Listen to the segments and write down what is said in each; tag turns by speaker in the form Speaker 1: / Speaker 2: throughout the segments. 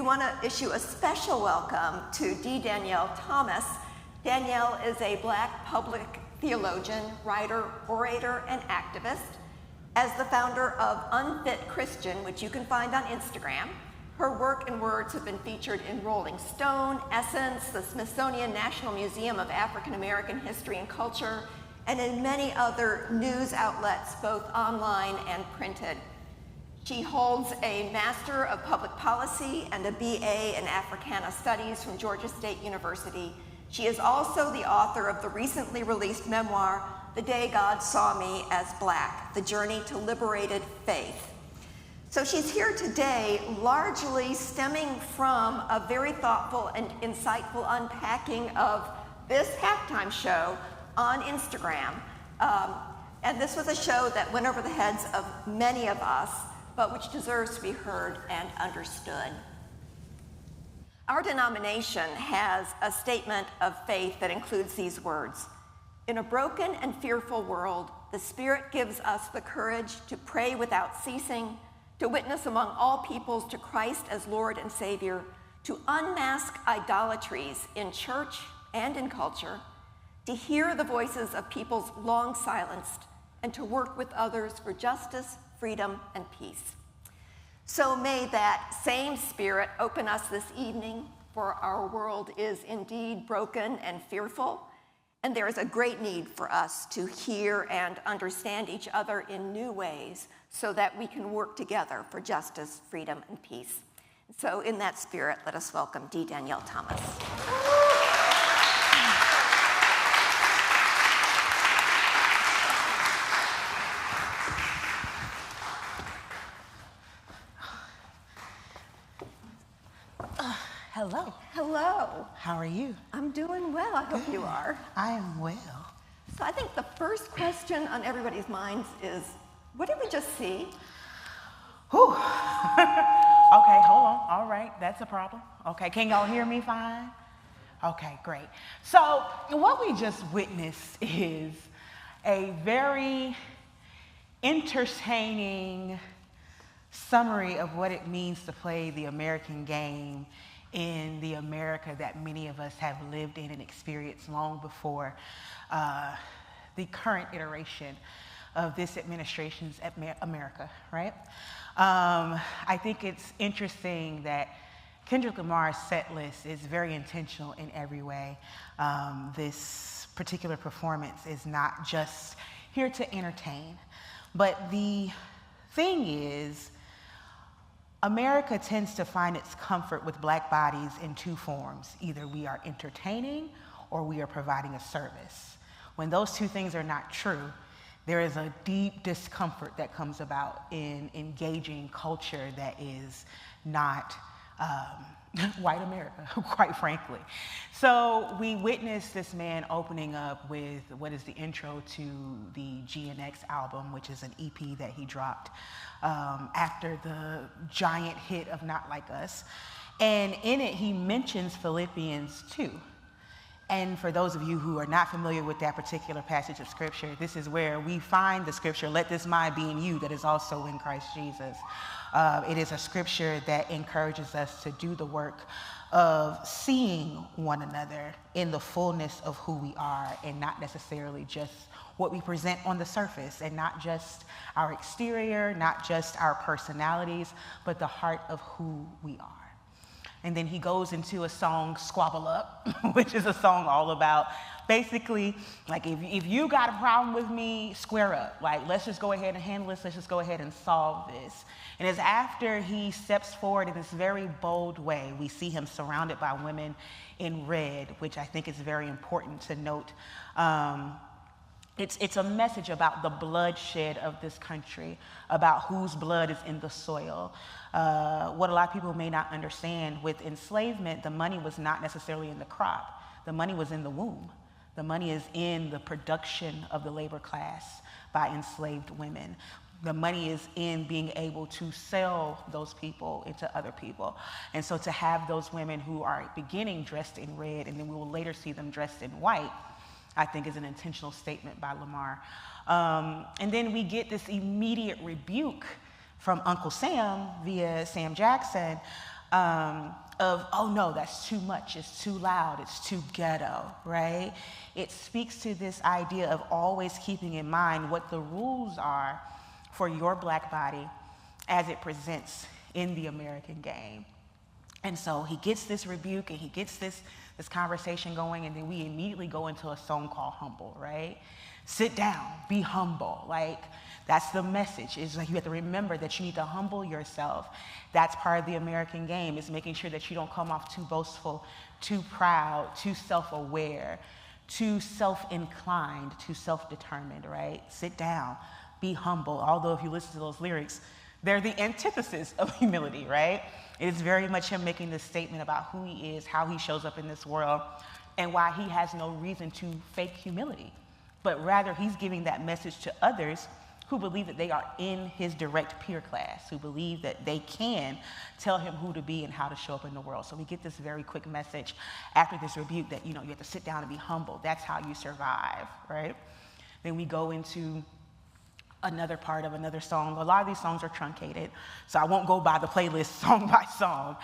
Speaker 1: we want to issue a special welcome to Danyelle Thomas. Danyelle is a Black public theologian, writer, orator, and activist. As the founder of Unfit Christian, which you can find on Instagram, her work and words have been featured in Rolling Stone, Essence, the Smithsonian National Museum of African American History and Culture, and in many other news outlets, both online and printed. She holds a Master of Public Policy and a BA in Africana Studies from Georgia State University. She is also the author of the recently released memoir, The Day God Saw Me as Black, The Journey to Liberated Faith. So she's here today largely stemming from a very thoughtful and insightful unpacking of this halftime show on Instagram. And this was a show that went over the heads of many of us, but which deserves to be heard and understood. Our denomination has a statement of faith that includes these words: "In a broken and fearful world, the Spirit gives us the courage to pray without ceasing, to witness among all peoples to Christ as Lord and Savior, to unmask idolatries in church and in culture, to hear the voices of peoples long silenced, and to work with others for justice, freedom, and peace." So may that same Spirit open us this evening, for our world is indeed broken and fearful, and there is a great need for us to hear and understand each other in new ways so that we can work together for justice, freedom, and peace. So in that spirit, let us welcome Danyelle Thomas.
Speaker 2: Hello.
Speaker 1: Hello.
Speaker 2: How are you?
Speaker 1: I'm doing well. I hope you are.
Speaker 2: I am well.
Speaker 1: So I think the first question on everybody's minds is, what did we just see?
Speaker 2: Whew. Okay, hold on. All right, that's a problem. Okay, can y'all hear me fine? Okay, great. So what we just witnessed is a very entertaining summary of what it means to play the American game in the America that many of us have lived in and experienced long before the current iteration of this administration's America, right? I think it's interesting that Kendrick Lamar's set list is very intentional in every way. This particular performance is not just here to entertain, but the thing is, America tends to find its comfort with Black bodies in two forms. Either we are entertaining or we are providing a service. When those two things are not true, there is a deep discomfort that comes about in engaging culture that is not white America, quite frankly. So we witnessed this man opening up with what is the intro to the GNX album, which is an EP that he dropped after the giant hit of Not Like Us. And in it, he mentions Philippians 2. And for those of you who are not familiar with that particular passage of scripture, this is where we find the scripture, "Let this mind be in you that is also in Christ Jesus." It is a scripture that encourages us to do the work of seeing one another in the fullness of who we are, and not necessarily just what we present on the surface, and not just our exterior, not just our personalities, but the heart of who we are. And then he goes into a song, Squabble Up, which is a song all about basically, like, if you got a problem with me, square up. Like, let's just go ahead and handle this. Let's just go ahead and solve this. And it's after he steps forward in this very bold way, we see him surrounded by women in red, which I think is very important to note. It's a message about the bloodshed of this country, about whose blood is in the soil. What a lot of people may not understand, with enslavement, the money was not necessarily in the crop. The money was in the womb. The money is in the production of the labor class by enslaved women. The money is in being able to sell those people into other people. And so to have those women who are beginning dressed in red, and then we will later see them dressed in white, I think is an intentional statement by Lamar. And then we get this immediate rebuke from Uncle Sam via Sam Jackson of, oh no, that's too much, it's too loud, it's too ghetto, right? It speaks to this idea of always keeping in mind what the rules are for your Black body as it presents in the American game. And so he gets this rebuke and he gets this conversation going, and then we immediately go into a song called Humble, right? Sit down, be humble. Like, that's the message. It's like you have to remember that you need to humble yourself. That's part of the American game, is making sure that you don't come off too boastful, too proud, too self-aware, too self-inclined, too self-determined, right? Sit down, be humble. Although if you listen to those lyrics, they're the antithesis of humility, right? It is very much him making this statement about who he is, how he shows up in this world, and why he has no reason to fake humility. But rather, he's giving that message to others who believe that they are in his direct peer class, who believe that they can tell him who to be and how to show up in the world. So we get this very quick message after this rebuke that, you have to sit down and be humble. That's how you survive, right? Then we go into another part of another song. A lot of these songs are truncated, so I won't go by the playlist song by song.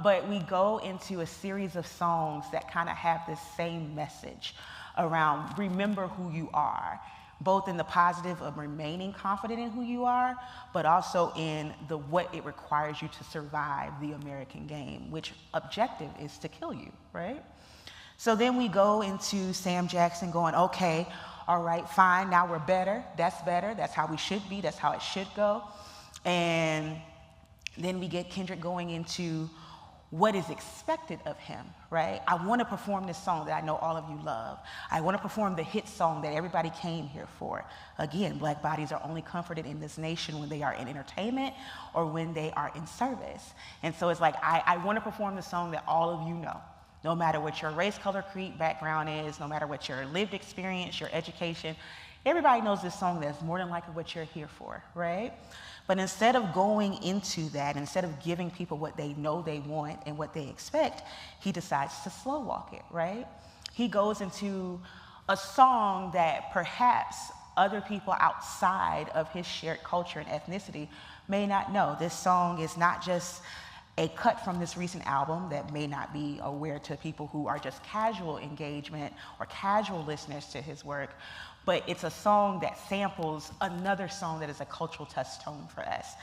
Speaker 2: But we go into a series of songs that kind of have this same message around remember who you are, both in the positive of remaining confident in who you are, but also in what it requires you to survive the American game, which objective is to kill you, right? So then we go into Sam Jackson going, okay, all right, fine, now we're better, that's how we should be, that's how it should go. And then we get Kendrick going into what is expected of him, right? I want to perform this song that I know all of you love. I want to perform the hit song that everybody came here for. Again, Black bodies are only comforted in this nation when they are in entertainment or when they are in service. And so it's like, I want to perform the song that all of you know. No matter what your race, color, creed, background is, no matter what your lived experience, your education, everybody knows this song that's more than likely what you're here for, right? But instead of going into that, instead of giving people what they know they want and what they expect, he decides to slow walk it, right? He goes into a song that perhaps other people outside of his shared culture and ethnicity may not know. This song is not just a cut from this recent album that may not be aware to people who are just casual engagement or casual listeners to his work, but it's a song that samples another song that is a cultural touchstone for us.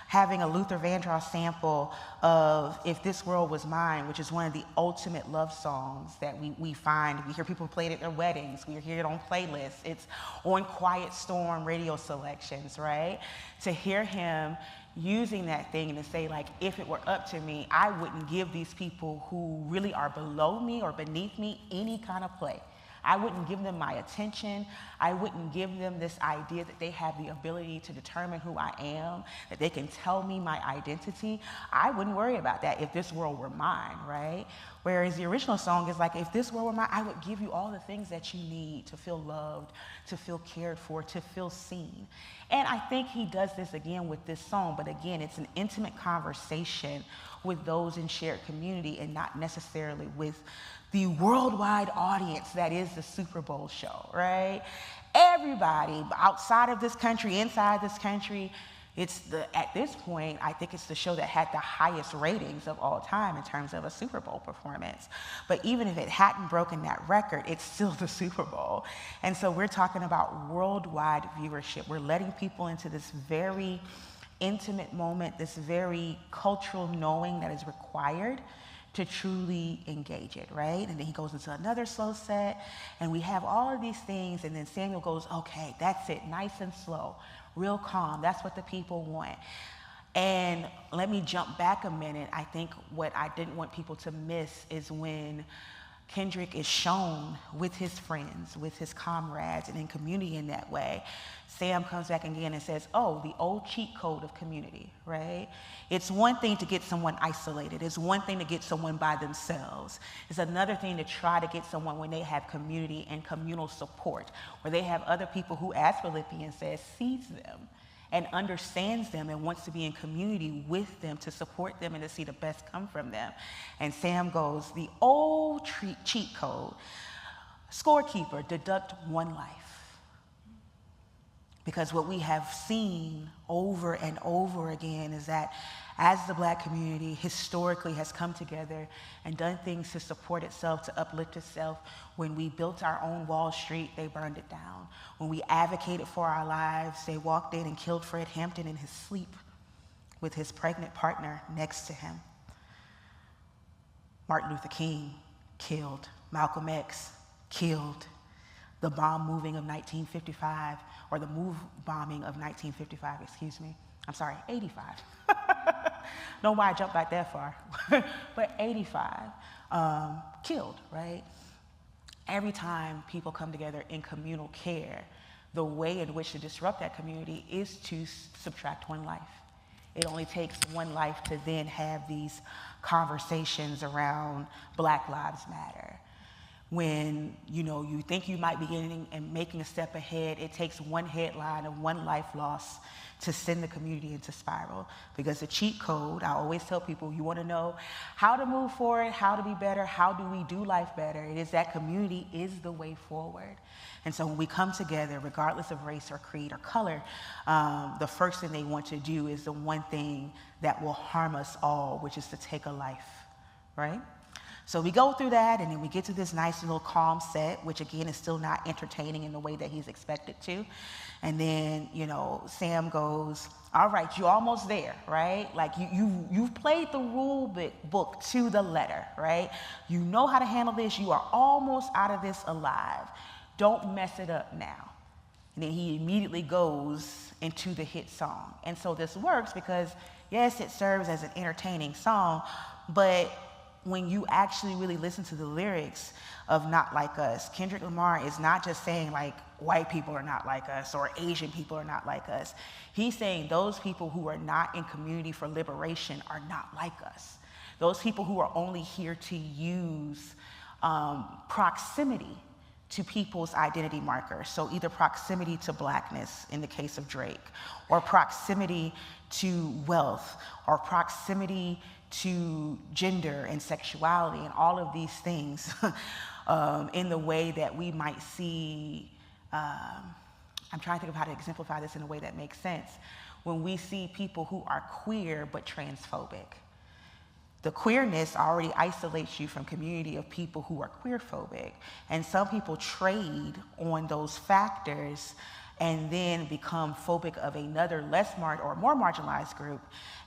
Speaker 2: Having a Luther Vandross sample of If This World Was Mine, which is one of the ultimate love songs that we find. We hear people play it at their weddings. We hear it on playlists. It's on Quiet Storm radio selections, right? To hear him using that thing and to say, like, if it were up to me, I wouldn't give these people who really are below me or beneath me any kind of play. I wouldn't give them my attention. I wouldn't give them this idea that they have the ability to determine who I am, that they can tell me my identity. I wouldn't worry about that if this world were mine, right? Whereas the original song is like, if this world were mine, I would give you all the things that you need to feel loved, to feel cared for, to feel seen. And I think he does this again with this song, but again, it's an intimate conversation with those in shared community and not necessarily with the worldwide audience that is the Super Bowl show, right? Everybody outside of this country, inside this country, at this point, I think it's the show that had the highest ratings of all time in terms of a Super Bowl performance. But even if it hadn't broken that record, it's still the Super Bowl. And so we're talking about worldwide viewership. We're letting people into this very intimate moment, this very cultural knowing that is required to truly engage it, right? And then he goes into another slow set, and we have all of these things, and then Samuel goes, okay, that's it, nice and slow, real calm, that's what the people want. And let me jump back a minute. I think what I didn't want people to miss is when Kendrick is shown with his friends, with his comrades, and in community in that way. Sam comes back again and says, oh, the old cheat code of community, right? It's one thing to get someone isolated. It's one thing to get someone by themselves. It's another thing to try to get someone when they have community and communal support, where they have other people who, as Philippians says, sees them and understands them and wants to be in community with them to support them and to see the best come from them. And Sam goes, the old cheat code, scorekeeper, deduct one life. Because what we have seen over and over again is that as the Black community historically has come together and done things to support itself, to uplift itself, when we built our own Wall Street, they burned it down. When we advocated for our lives, they walked in and killed Fred Hampton in his sleep with his pregnant partner next to him. Martin Luther King killed. Malcolm X killed. The bomb moving of 1955, or the move bombing of 1955, excuse me. I'm sorry, 85. Don't know why I jumped back that far. But 85 killed, right? Every time people come together in communal care, the way in which to disrupt that community is to subtract one life. It only takes one life to then have these conversations around Black Lives Matter. When you think you might be getting and making a step ahead, it takes one headline of one life loss to send the community into spiral. Because the cheat code, I always tell people, you want to know how to move forward, how to be better, how do we do life better? It is that community is the way forward. And so when we come together, regardless of race or creed or color, the first thing they want to do is the one thing that will harm us all, which is to take a life, right? So we go through that, and then we get to this nice little calm set, which again is still not entertaining in the way that he's expected to. And then, Sam goes, all right, you're almost there, right? Like you've played the rule book to the letter, right? You know how to handle this. You are almost out of this alive. Don't mess it up now. And then he immediately goes into the hit song. And so this works because, yes, it serves as an entertaining song, but when you actually really listen to the lyrics of Not Like Us, Kendrick Lamar is not just saying like white people are not like us or Asian people are not like us. He's saying those people who are not in community for liberation are not like us. Those people who are only here to use proximity to people's identity markers. So either proximity to Blackness in the case of Drake, or proximity to wealth, or proximity to gender and sexuality and all of these things in the way that we might see, I'm trying to think of how to exemplify this in a way that makes sense. When we see people who are queer but transphobic. The queerness already isolates you from community of people who are queerphobic. And some people trade on those factors and then become phobic of another less or more marginalized group,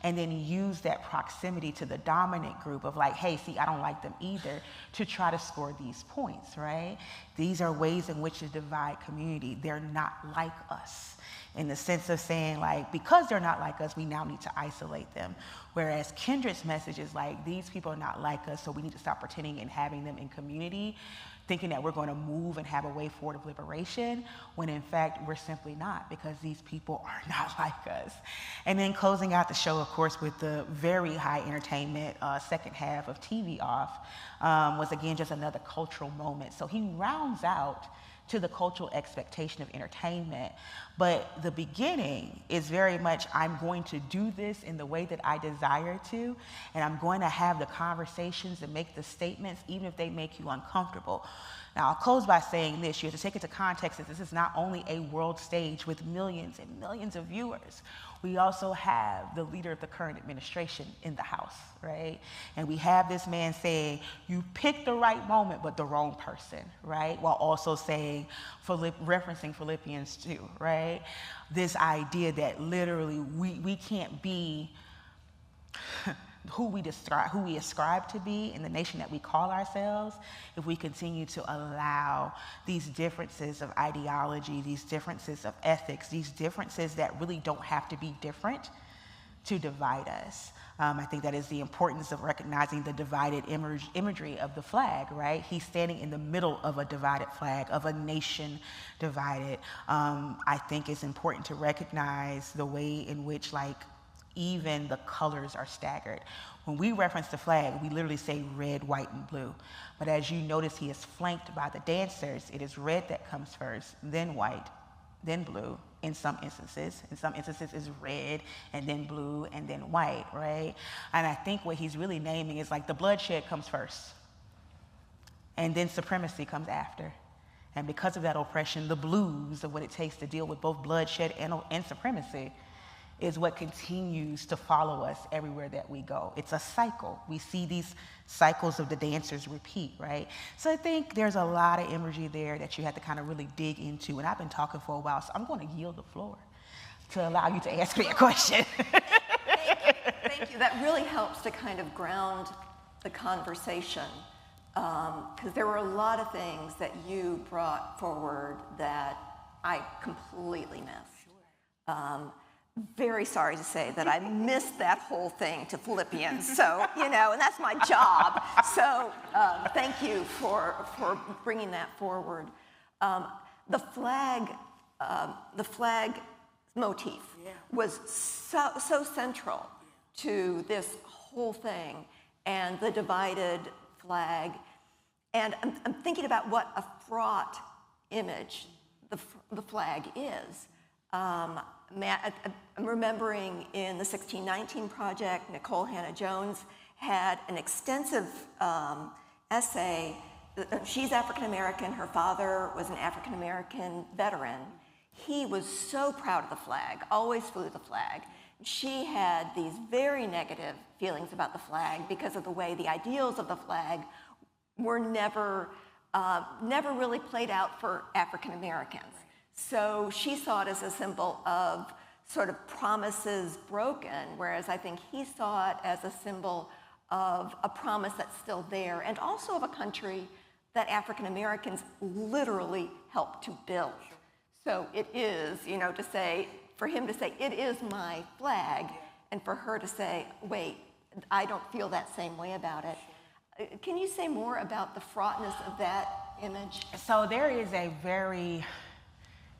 Speaker 2: and then use that proximity to the dominant group of like, hey, see, I don't like them either, to try to score these points, right? These are ways in which to divide community. They're not like us, in the sense of saying like, because they're not like us, we now need to isolate them. Whereas Kendrick's message is like, these people are not like us, so we need to stop pretending and having them in community, thinking that we're going to move and have a way forward of liberation, when in fact we're simply not, because these people are not like us. And then closing out the show, of course, with the very high entertainment second half of TV Off, was again just another cultural moment. So he rounds out to the cultural expectation of entertainment. But the beginning is very much, I'm going to do this in the way that I desire to, and I'm going to have the conversations and make the statements, even if they make you uncomfortable. Now, I'll close by saying this. You have to take into context that this is not only a world stage with millions and millions of viewers. We also have the leader of the current administration in the House, right? And we have this man saying, you picked the right moment, but the wrong person, right? While also saying, referencing Philippians 2, right? This idea that literally we can't be who we ascribe to be in the nation that we call ourselves if we continue to allow these differences of ideology, these differences of ethics, these differences that really don't have to be different to divide us. I think that is the importance of recognizing the divided imagery of the flag, right? He's standing in the middle of a divided flag, of a nation divided. I think it's important to recognize the way in which even the colors are staggered. When we reference the flag, we literally say red, white, and blue. But as you notice, he is flanked by the dancers. It is red that comes first, then white, then blue in some instances. In some instances, it's red, and then blue, and then white, right? And I think what he's really naming is the bloodshed comes first, and then supremacy comes after. And because of that oppression, the blues of what it takes to deal with both bloodshed and supremacy is what continues to follow us everywhere that we go. It's a cycle. We see these cycles of the dancers repeat, right? So I think there's a lot of imagery there that you have to kind of really dig into. And I've been talking for a while, so I'm going to yield the floor to allow you to ask me a question.
Speaker 1: Thank you. That really helps to kind of ground the conversation, because there were a lot of things that you brought forward that I completely missed. Very sorry to say that I missed that whole thing to Philippians. So, and that's my job. So thank you for bringing that forward. The flag motif was so central to this whole thing, and the divided flag. And I'm thinking about what a fraught image the flag is. I'm remembering in the 1619 Project, Nicole Hannah-Jones had an extensive essay. She's African-American. Her father was an African-American veteran. He was so proud of the flag, always flew the flag. She had these very negative feelings about the flag because of the way the ideals of the flag were never really played out for African-Americans. So she saw it as a symbol of sort of promises broken, whereas I think he saw it as a symbol of a promise that's still there, and also of a country that African Americans literally helped to build. So it is, to say, for him to say, it is my flag, and for her to say, wait, I don't feel that same way about it. Can you say more about the fraughtness of that image?
Speaker 2: So there is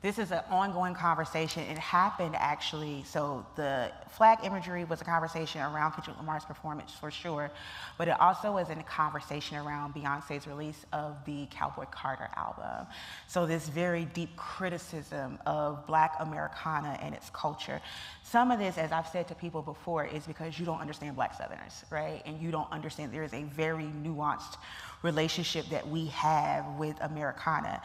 Speaker 2: this is an ongoing conversation. It happened actually, so the flag imagery was a conversation around Kendrick Lamar's performance for sure, but it also was in a conversation around Beyonce's release of the Cowboy Carter album. So this very deep criticism of Black Americana and its culture. Some of this, as I've said to people before, is because you don't understand Black Southerners, right? And you don't understand there is a very nuanced relationship that we have with Americana.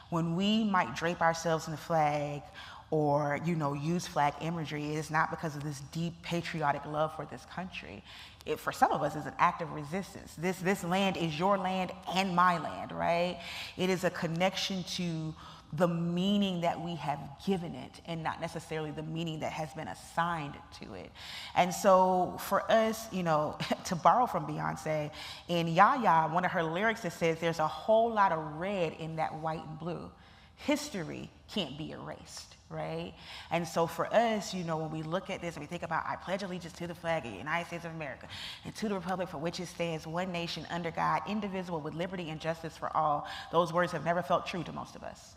Speaker 2: When we might drape ourselves in the flag or, use flag imagery, it is not because of this deep patriotic love for this country. It, for some of us, is an act of resistance. This land is your land and my land, right? It is a connection to the meaning that we have given it and not necessarily the meaning that has been assigned to it. And so for us, to borrow from Beyonce, in Yaya, one of her lyrics that says, there's a whole lot of red in that white and blue. History can't be erased, right? And so for us, when we look at this and we think about, I pledge allegiance to the flag of the United States of America and to the republic for which it stands, one nation under God, indivisible with liberty and justice for all, those words have never felt true to most of us.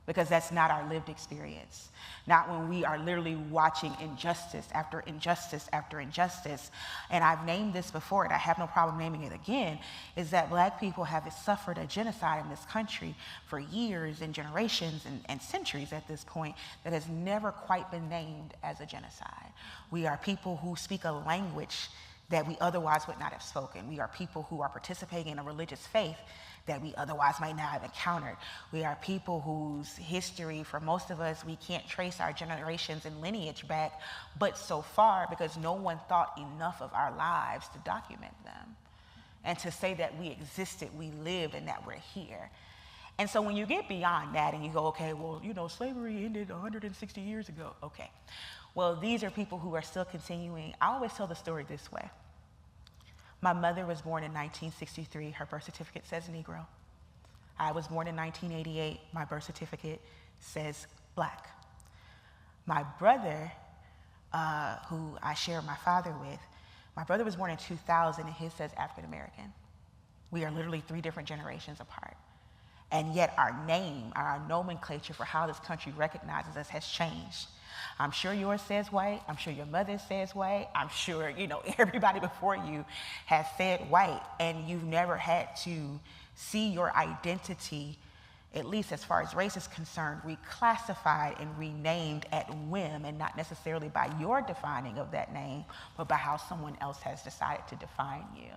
Speaker 2: Because that's not our lived experience. Not when we are literally watching injustice after injustice after injustice. And I've named this before, and I have no problem naming it again, is that Black people have suffered a genocide in this country for years and generations and centuries at this point that has never quite been named as a genocide. We are people who speak a language that we otherwise would not have spoken. We are people who are participating in a religious faith that we otherwise might not have encountered. We are people whose history, for most of us, we can't trace our generations and lineage back, but so far, because no one thought enough of our lives to document them and to say that we existed, we lived, and that we're here. And so when you get beyond that and you go, okay, well, slavery ended 160 years ago. Okay. Well, these are people who are still continuing. I always tell the story this way. My mother was born in 1963. Her birth certificate says Negro. I was born in 1988. My birth certificate says Black. My brother, who I share my father with, my brother was born in 2000 and his says African American. We are literally 3 different generations apart. And yet our name, our nomenclature for how this country recognizes us has changed. I'm sure yours says white. I'm sure your mother says white. I'm sure, everybody before you has said white, and you've never had to see your identity, at least as far as race is concerned, reclassified and renamed at whim, and not necessarily by your defining of that name, but by how someone else has decided to define you.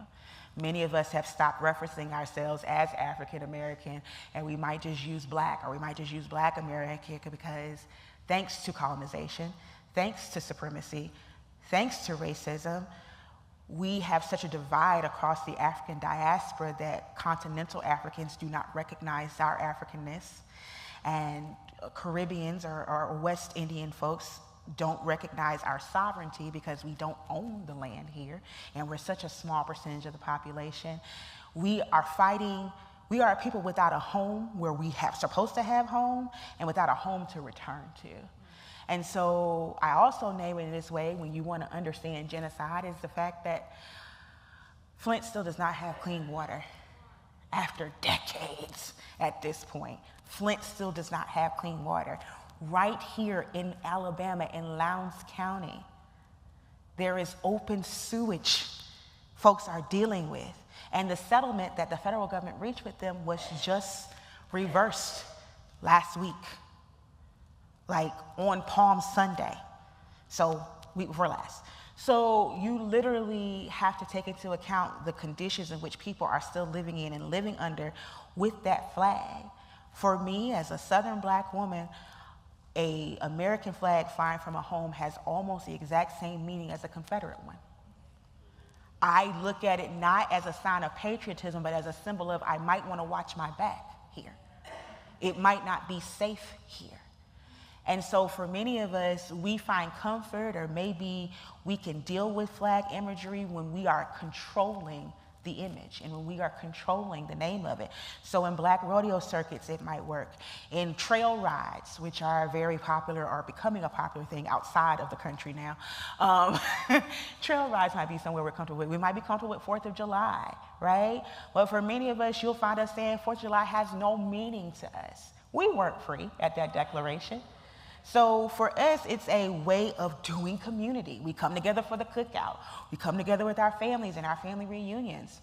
Speaker 2: Many of us have stopped referencing ourselves as African American, and we might just use Black, or we might just use Black American, because thanks to colonization, thanks to supremacy, thanks to racism, we have such a divide across the African diaspora that continental Africans do not recognize our Africanness, and Caribbeans or West Indian folks don't recognize our sovereignty because we don't own the land here, and we're such a small percentage of the population. We are a people without a home where we have supposed to have home, and without a home to return to. And so I also name it in this way when you want to understand genocide, is the fact that Flint still does not have clean water after decades at this point. Flint still does not have clean water. Right here in Alabama, in Lowndes County, there is open sewage folks are dealing with. And the settlement that the federal government reached with them was just reversed last week, like on Palm Sunday, so week before last. So you literally have to take into account the conditions in which people are still living in and living under with that flag. For me, as a Southern Black woman, an American flag flying from a home has almost the exact same meaning as a Confederate one. I look at it not as a sign of patriotism, but as a symbol of I might want to watch my back here. It might not be safe here. And so for many of us, we find comfort, or maybe we can deal with flag imagery when we are controlling the image and when we are controlling the name of it. So in Black rodeo circuits, it might work. In trail rides, which are very popular or becoming a popular thing outside of the country now, trail rides might be somewhere we're comfortable with. We might be comfortable with 4th of July, right? But for many of us, you'll find us saying 4th of July has no meaning to us. We weren't free at that declaration. So for us, it's a way of doing community. We come together for the cookout. We come together with our families and our family reunions.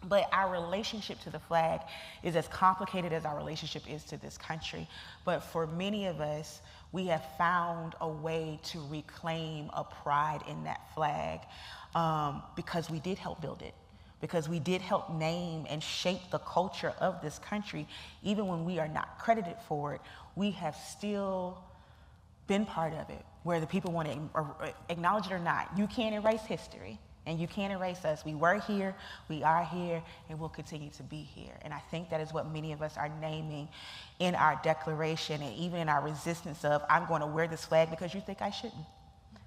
Speaker 2: But our relationship to the flag is as complicated as our relationship is to this country. But for many of us, we have found a way to reclaim a pride in that flag because we did help build it, because we did help name and shape the culture of this country. Even when we are not credited for it, we have still been part of it, whether people want to acknowledge it or not. You can't erase history, and you can't erase us. We were here, we are here, and we'll continue to be here. And I think that is what many of us are naming in our declaration, and even in our resistance of, I'm going to wear this flag because you think I shouldn't,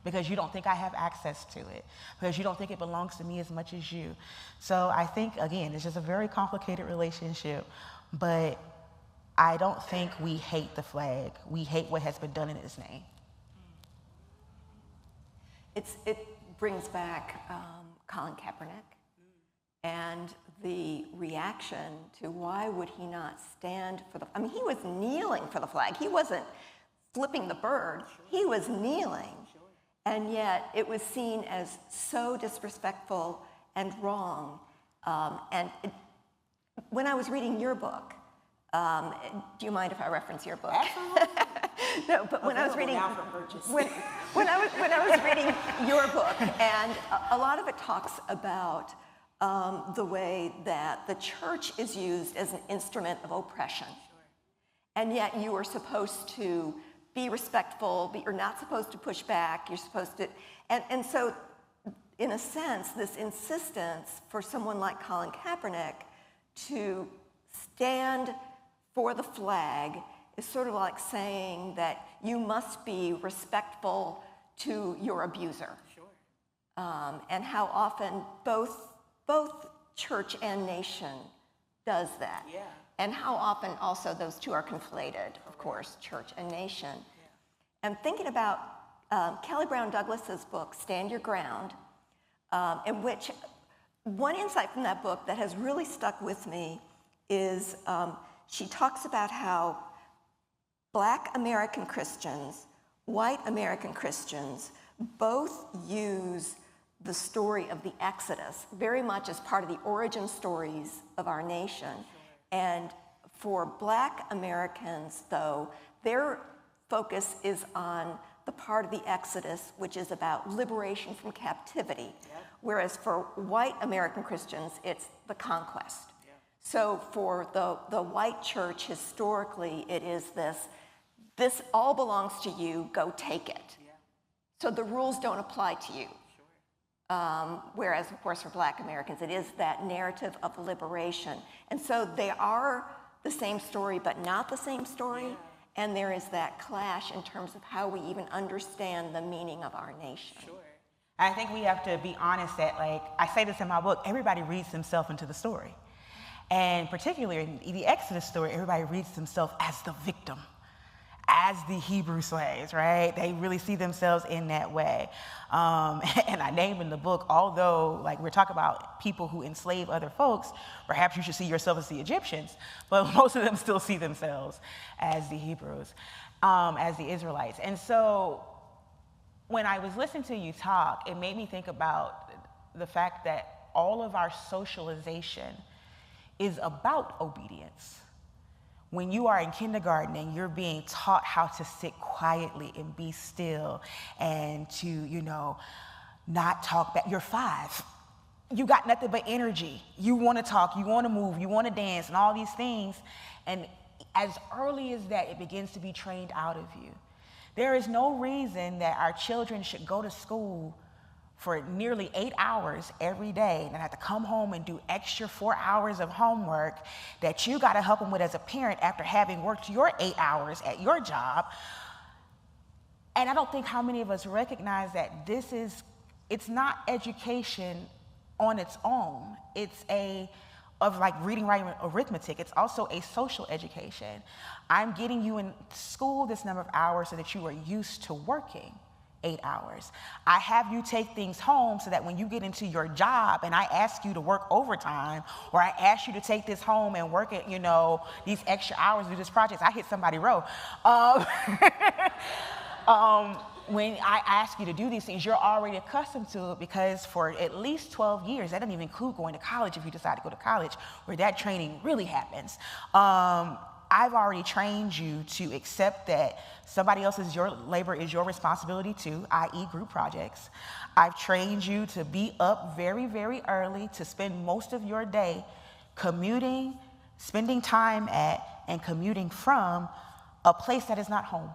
Speaker 2: because you don't think I have access to it, because you don't think it belongs to me as much as you. So I think, again, it's just a very complicated relationship, but I don't think we hate the flag. We hate what has been done in its name.
Speaker 1: It brings back Colin Kaepernick and the reaction to why would he not stand for the, I mean, he was kneeling for the flag. He wasn't flipping the bird. He was kneeling. And yet it was seen as so disrespectful and wrong. When I was reading your book, do you mind if I reference your book?
Speaker 2: Absolutely.
Speaker 1: No, but when I was reading, when I was reading your book, and a lot of it talks about the way that the church is used as an instrument of oppression, and yet you are supposed to be respectful, but you're not supposed to push back. You're supposed to, and so, in a sense, this insistence for someone like Colin Kaepernick to stand for the flag is sort of like saying that you must be respectful to your abuser. Sure. And how often both church and nation does that. Yeah. And how often also those two are conflated, of course, church and nation. Yeah. And thinking about Kelly Brown Douglas's book, Stand Your Ground, in which one insight from that book that has really stuck with me is she talks about how Black American Christians, white American Christians, both use the story of the Exodus very much as part of the origin stories of our nation. And for Black Americans, though, their focus is on the part of the Exodus which is about liberation from captivity, whereas for white American Christians, it's the conquest. So for the white church, historically, it is this all belongs to you, go take it. So the rules don't apply to you. Whereas, of course, for Black Americans, it is that narrative of liberation. And so they are the same story, but not the same story. And there is that clash in terms of how we even understand the meaning of our nation.
Speaker 2: I think we have to be honest that, like, I say this in my book, everybody reads themselves into the story. And particularly in the Exodus story, everybody reads themselves as the victim, as the Hebrew slaves, right? They really see themselves in that way. And I name in the book, although like we're talking about people who enslave other folks, perhaps you should see yourself as the Egyptians, but most of them still see themselves as the Hebrews, as the Israelites. And so when I was listening to you talk, it made me think about the fact that all of our socialization is about obedience. When you are in kindergarten and you're being taught how to sit quietly and be still and to, not talk back, you're 5. You got nothing but energy. You want to talk, you want to move, you want to dance and all these things. And as early as that, it begins to be trained out of you. There is no reason that our children should go to school for nearly 8 hours every day and have to come home and do extra 4 hours of homework that you got to help them with as a parent after having worked your 8 hours at your job. And I don't think how many of us recognize that it's not education on its own. It's of like reading, writing, arithmetic. It's also a social education. I'm getting you in school this number of hours so that you are used to working 8 hours. I have you take things home so that when you get into your job and I ask you to work overtime, or I ask you to take this home and work at, these extra hours, do this project, I hit somebody row. When I ask you to do these things, you're already accustomed to it because for at least 12 years, that doesn't even include going to college if you decide to go to college, where that training really happens. I've already trained you to accept that somebody else's labor is your responsibility too, i.e. group projects. I've trained you to be up very, very early, to spend most of your day commuting, spending time at, and commuting from a place that is not home.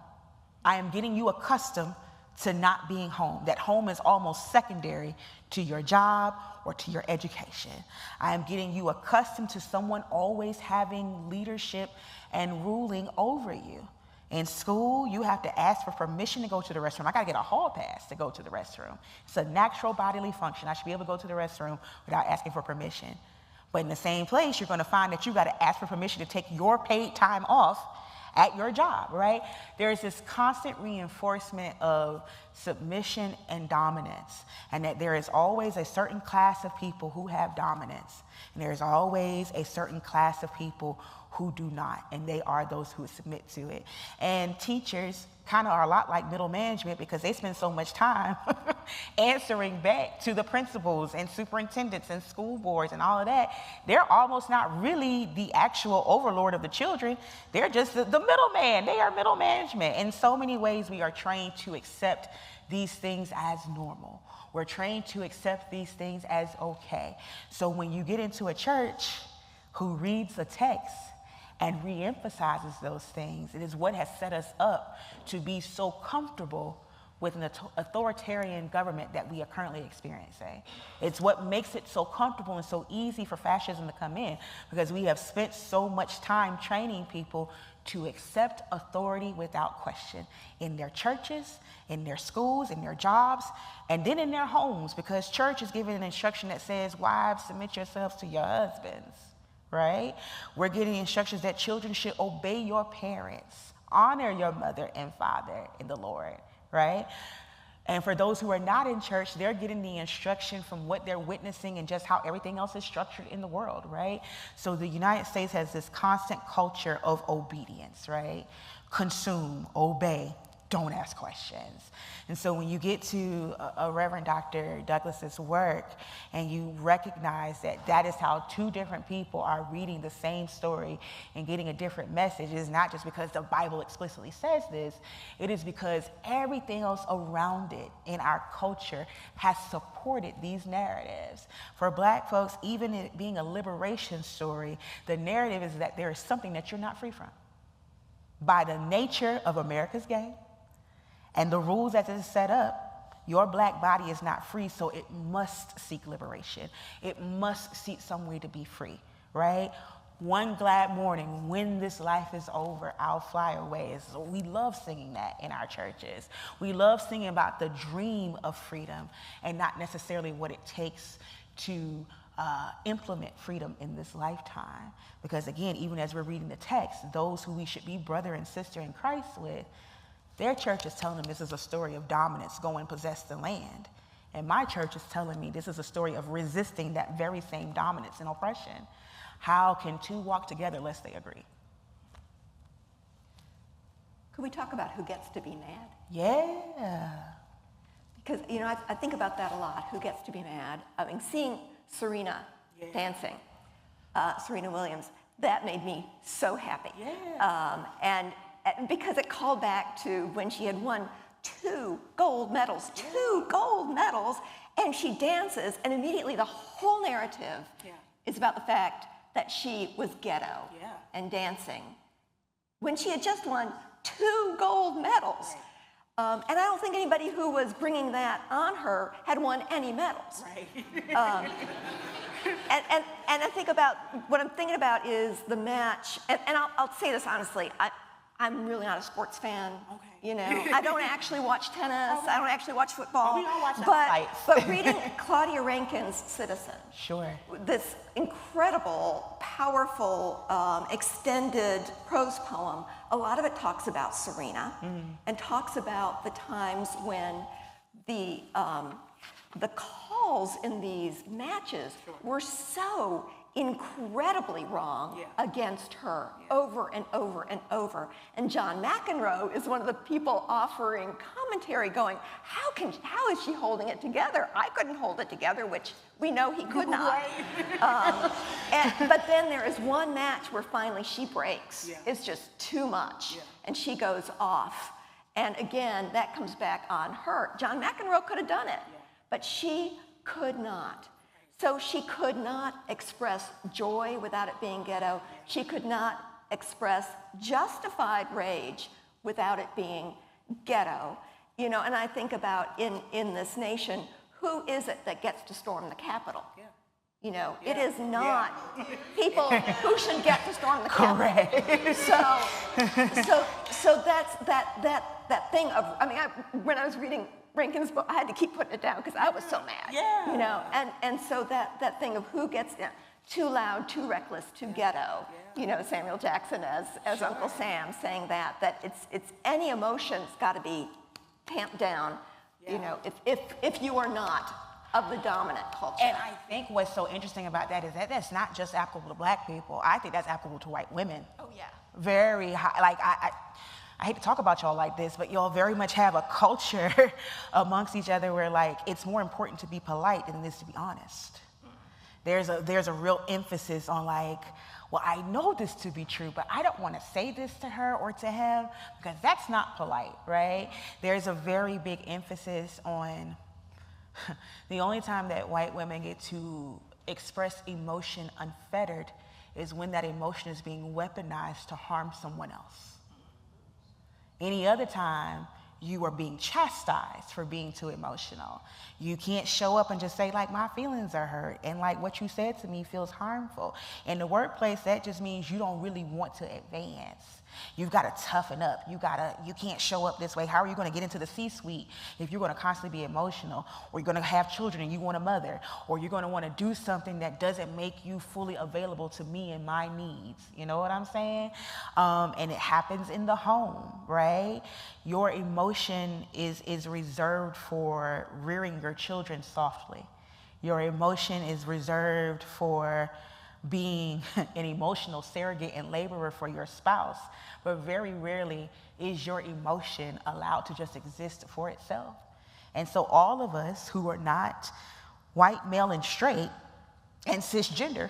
Speaker 2: I am getting you accustomed to not being home, that home is almost secondary to your job or to your education. I am getting you accustomed to someone always having leadership and ruling over you. In school, you have to ask for permission to go to the restroom. I gotta get a hall pass to go to the restroom. It's a natural bodily function. I should be able to go to the restroom without asking for permission. But in the same place, you're gonna find that you gotta ask for permission to take your paid time off at your job, right? There's this constant reinforcement of submission and dominance, and that there is always a certain class of people who have dominance, and there's always a certain class of people who do not, and they are those who submit to it. And teachers kind of are a lot like middle management because they spend so much time answering back to the principals and superintendents and school boards and all of that. They're almost not really the actual overlord of the children. They're just the middleman. They are middle management. In so many ways, we are trained to accept these things as normal. We're trained to accept these things as okay. So when you get into a church who reads a text and reemphasizes those things, it is what has set us up to be so comfortable with an authoritarian government that we are currently experiencing. It's what makes it so comfortable and so easy for fascism to come in, because we have spent so much time training people to accept authority without question in their churches, in their schools, in their jobs, and then in their homes, because church is giving an instruction that says, wives, submit yourselves to your husbands. Right? We're getting instructions that children should obey your parents, honor your mother and father in the Lord, right? And for those who are not in church, they're getting the instruction from what they're witnessing and just how everything else is structured in the world, right? So the United States has this constant culture of obedience, right? Consume, obey, don't ask questions. And so when you get to a Reverend Dr. Douglas's work and you recognize that that is how two different people are reading the same story and getting a different message, it is not just because the Bible explicitly says this, it is because everything else around it in our culture has supported these narratives. For Black folks, even it being a liberation story, the narrative is that there is something that you're not free from. By the nature of America's game and the rules as it is set up, your Black body is not free, so it must seek liberation. It must seek some way to be free, right? One glad morning, when this life is over, I'll fly away. So we love singing that in our churches. We love singing about the dream of freedom and not necessarily what it takes to implement freedom in this lifetime. Because again, even as we're reading the text, those who we should be brother and sister in Christ with, their church is telling them this is a story of dominance, go and possess the land. And my church is telling me this is a story of resisting that very same dominance and oppression. How can two walk together lest they agree?
Speaker 1: Could we talk about who gets to be mad?
Speaker 2: Yeah.
Speaker 1: Because, you know, I think about that a lot, who gets to be mad. I mean, seeing Serena dancing, Serena Williams, that made me so happy.
Speaker 2: Yeah.
Speaker 1: And because it called back to when she had won 2 gold medals, 2 gold medals, and she dances, and immediately the whole narrative is about the fact that she was ghetto and dancing when she had just won 2 gold medals.
Speaker 2: Right.
Speaker 1: And I don't think anybody who was bringing that on her had won any medals.
Speaker 2: Right.
Speaker 1: And I think about, what I'm thinking about is the match, and I'll say this honestly, I'm really not a sports fan.
Speaker 2: Okay.
Speaker 1: You know, I don't actually watch tennis, I don't actually watch football.
Speaker 2: We all watch fights.
Speaker 1: But reading Claudia Rankine's Citizen,
Speaker 2: Sure.
Speaker 1: this incredible, powerful, extended prose poem, a lot of it talks about Serena and talks about the times when the calls in these matches were so incredibly wrong against her over and over and over. And John McEnroe is one of the people offering commentary going, how is she holding it together? I couldn't hold it together, which we know he could not. But then there is one match where finally she breaks. It's just too much. And she goes off. And again, that comes back on her. John McEnroe could have done it, but she could not. So she could not express joy without it being ghetto. She could not express justified rage without it being ghetto. You know, and I think about in this nation, who is it that gets to storm the Capitol? You know, it is not people who should get to storm the Capitol.
Speaker 2: Correct.
Speaker 1: So that's that thing of, I mean, when I was reading Rankine's book, I had to keep putting it down because I was so mad. You know, and so that thing of who gets too loud, too reckless, too ghetto. You know, Samuel Jackson as Uncle Sam saying that it's any emotion's got to be tamped down. You know, if you are not of the dominant culture.
Speaker 2: And I think what's so interesting about that is that that's not just applicable to Black people. I think that's applicable to white women.
Speaker 1: Oh yeah.
Speaker 2: Very high. Like I hate to talk about y'all like this, but y'all very much have a culture amongst each other where like it's more important to be polite than it is to be honest. There's a real emphasis on like, well, I know this to be true, but I don't want to say this to her or to him because that's not polite, right? There's a very big emphasis on the only time that white women get to express emotion unfettered is when that emotion is being weaponized to harm someone else. Any other time, you are being chastised for being too emotional. You can't show up and just say, like, my feelings are hurt, and like what you said to me feels harmful. In the workplace, that just means you don't really want to advance. You've got to toughen up. You can't show up this way. How are you going to get into the C-suite if you're going to constantly be emotional, or you're going to have children and you want a mother, or you're going to want to do something that doesn't make you fully available to me and my needs? You know what I'm saying? And it happens in the home, right? Your emotion is reserved for rearing your children softly. Your emotion is reserved for being an emotional surrogate and laborer for your spouse, but very rarely is your emotion allowed to just exist for itself. And so all of us who are not white, male, and straight, and cisgender,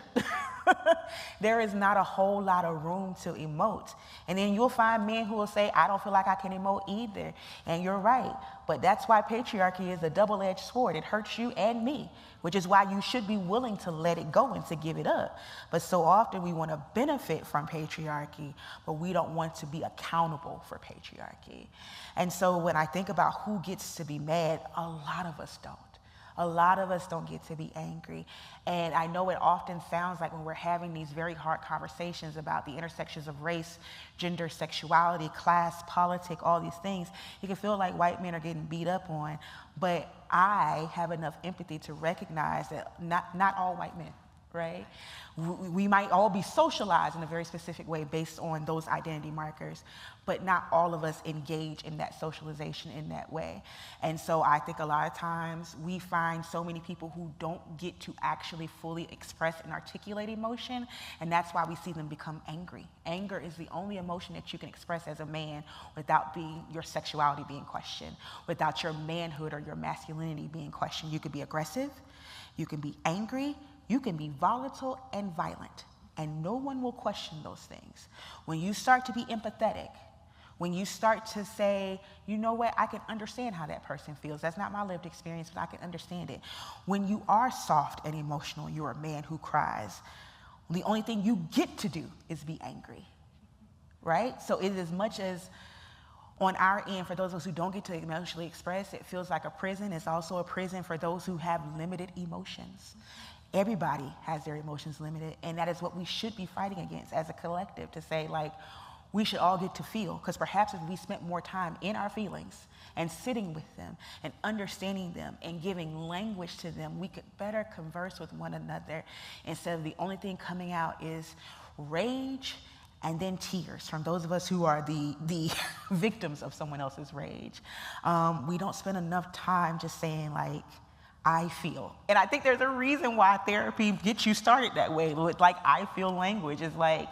Speaker 2: there is not a whole lot of room to emote. And then you'll find men who will say, I don't feel like I can emote either. And you're right. But that's why patriarchy is a double-edged sword. It hurts you and me, which is why you should be willing to let it go and to give it up. But so often we want to benefit from patriarchy, but we don't want to be accountable for patriarchy. And so when I think about who gets to be mad, a lot of us don't. A lot of us don't get to be angry. And I know it often sounds like when we're having these very hard conversations about the intersections of race, gender, sexuality, class, politics, all these things, you can feel like white men are getting beat up on. But I have enough empathy to recognize that not all white men, right? We might all be socialized in a very specific way based on those identity markers, but not all of us engage in that socialization in that way. And so I think a lot of times we find so many people who don't get to actually fully express and articulate emotion, and that's why we see them become angry. Anger is the only emotion that you can express as a man without your sexuality being questioned, without your manhood or your masculinity being questioned. You could be aggressive, you can be angry, you can be volatile and violent, and no one will question those things. When you start to be empathetic, when you start to say, you know what, I can understand how that person feels. That's not my lived experience, but I can understand it. When you are soft and emotional, you're a man who cries. The only thing you get to do is be angry, right? So it is as much as on our end, for those of us who don't get to emotionally express, it feels like a prison. It's also a prison for those who have limited emotions. Everybody has their emotions limited, and that is what we should be fighting against as a collective, to say, like, we should all get to feel, because perhaps if we spent more time in our feelings and sitting with them and understanding them and giving language to them, we could better converse with one another instead of the only thing coming out is rage and then tears from those of us who are the victims of someone else's rage. We don't spend enough time just saying, like, I feel. And I think there's a reason why therapy gets you started that way with, like, I feel language. It's like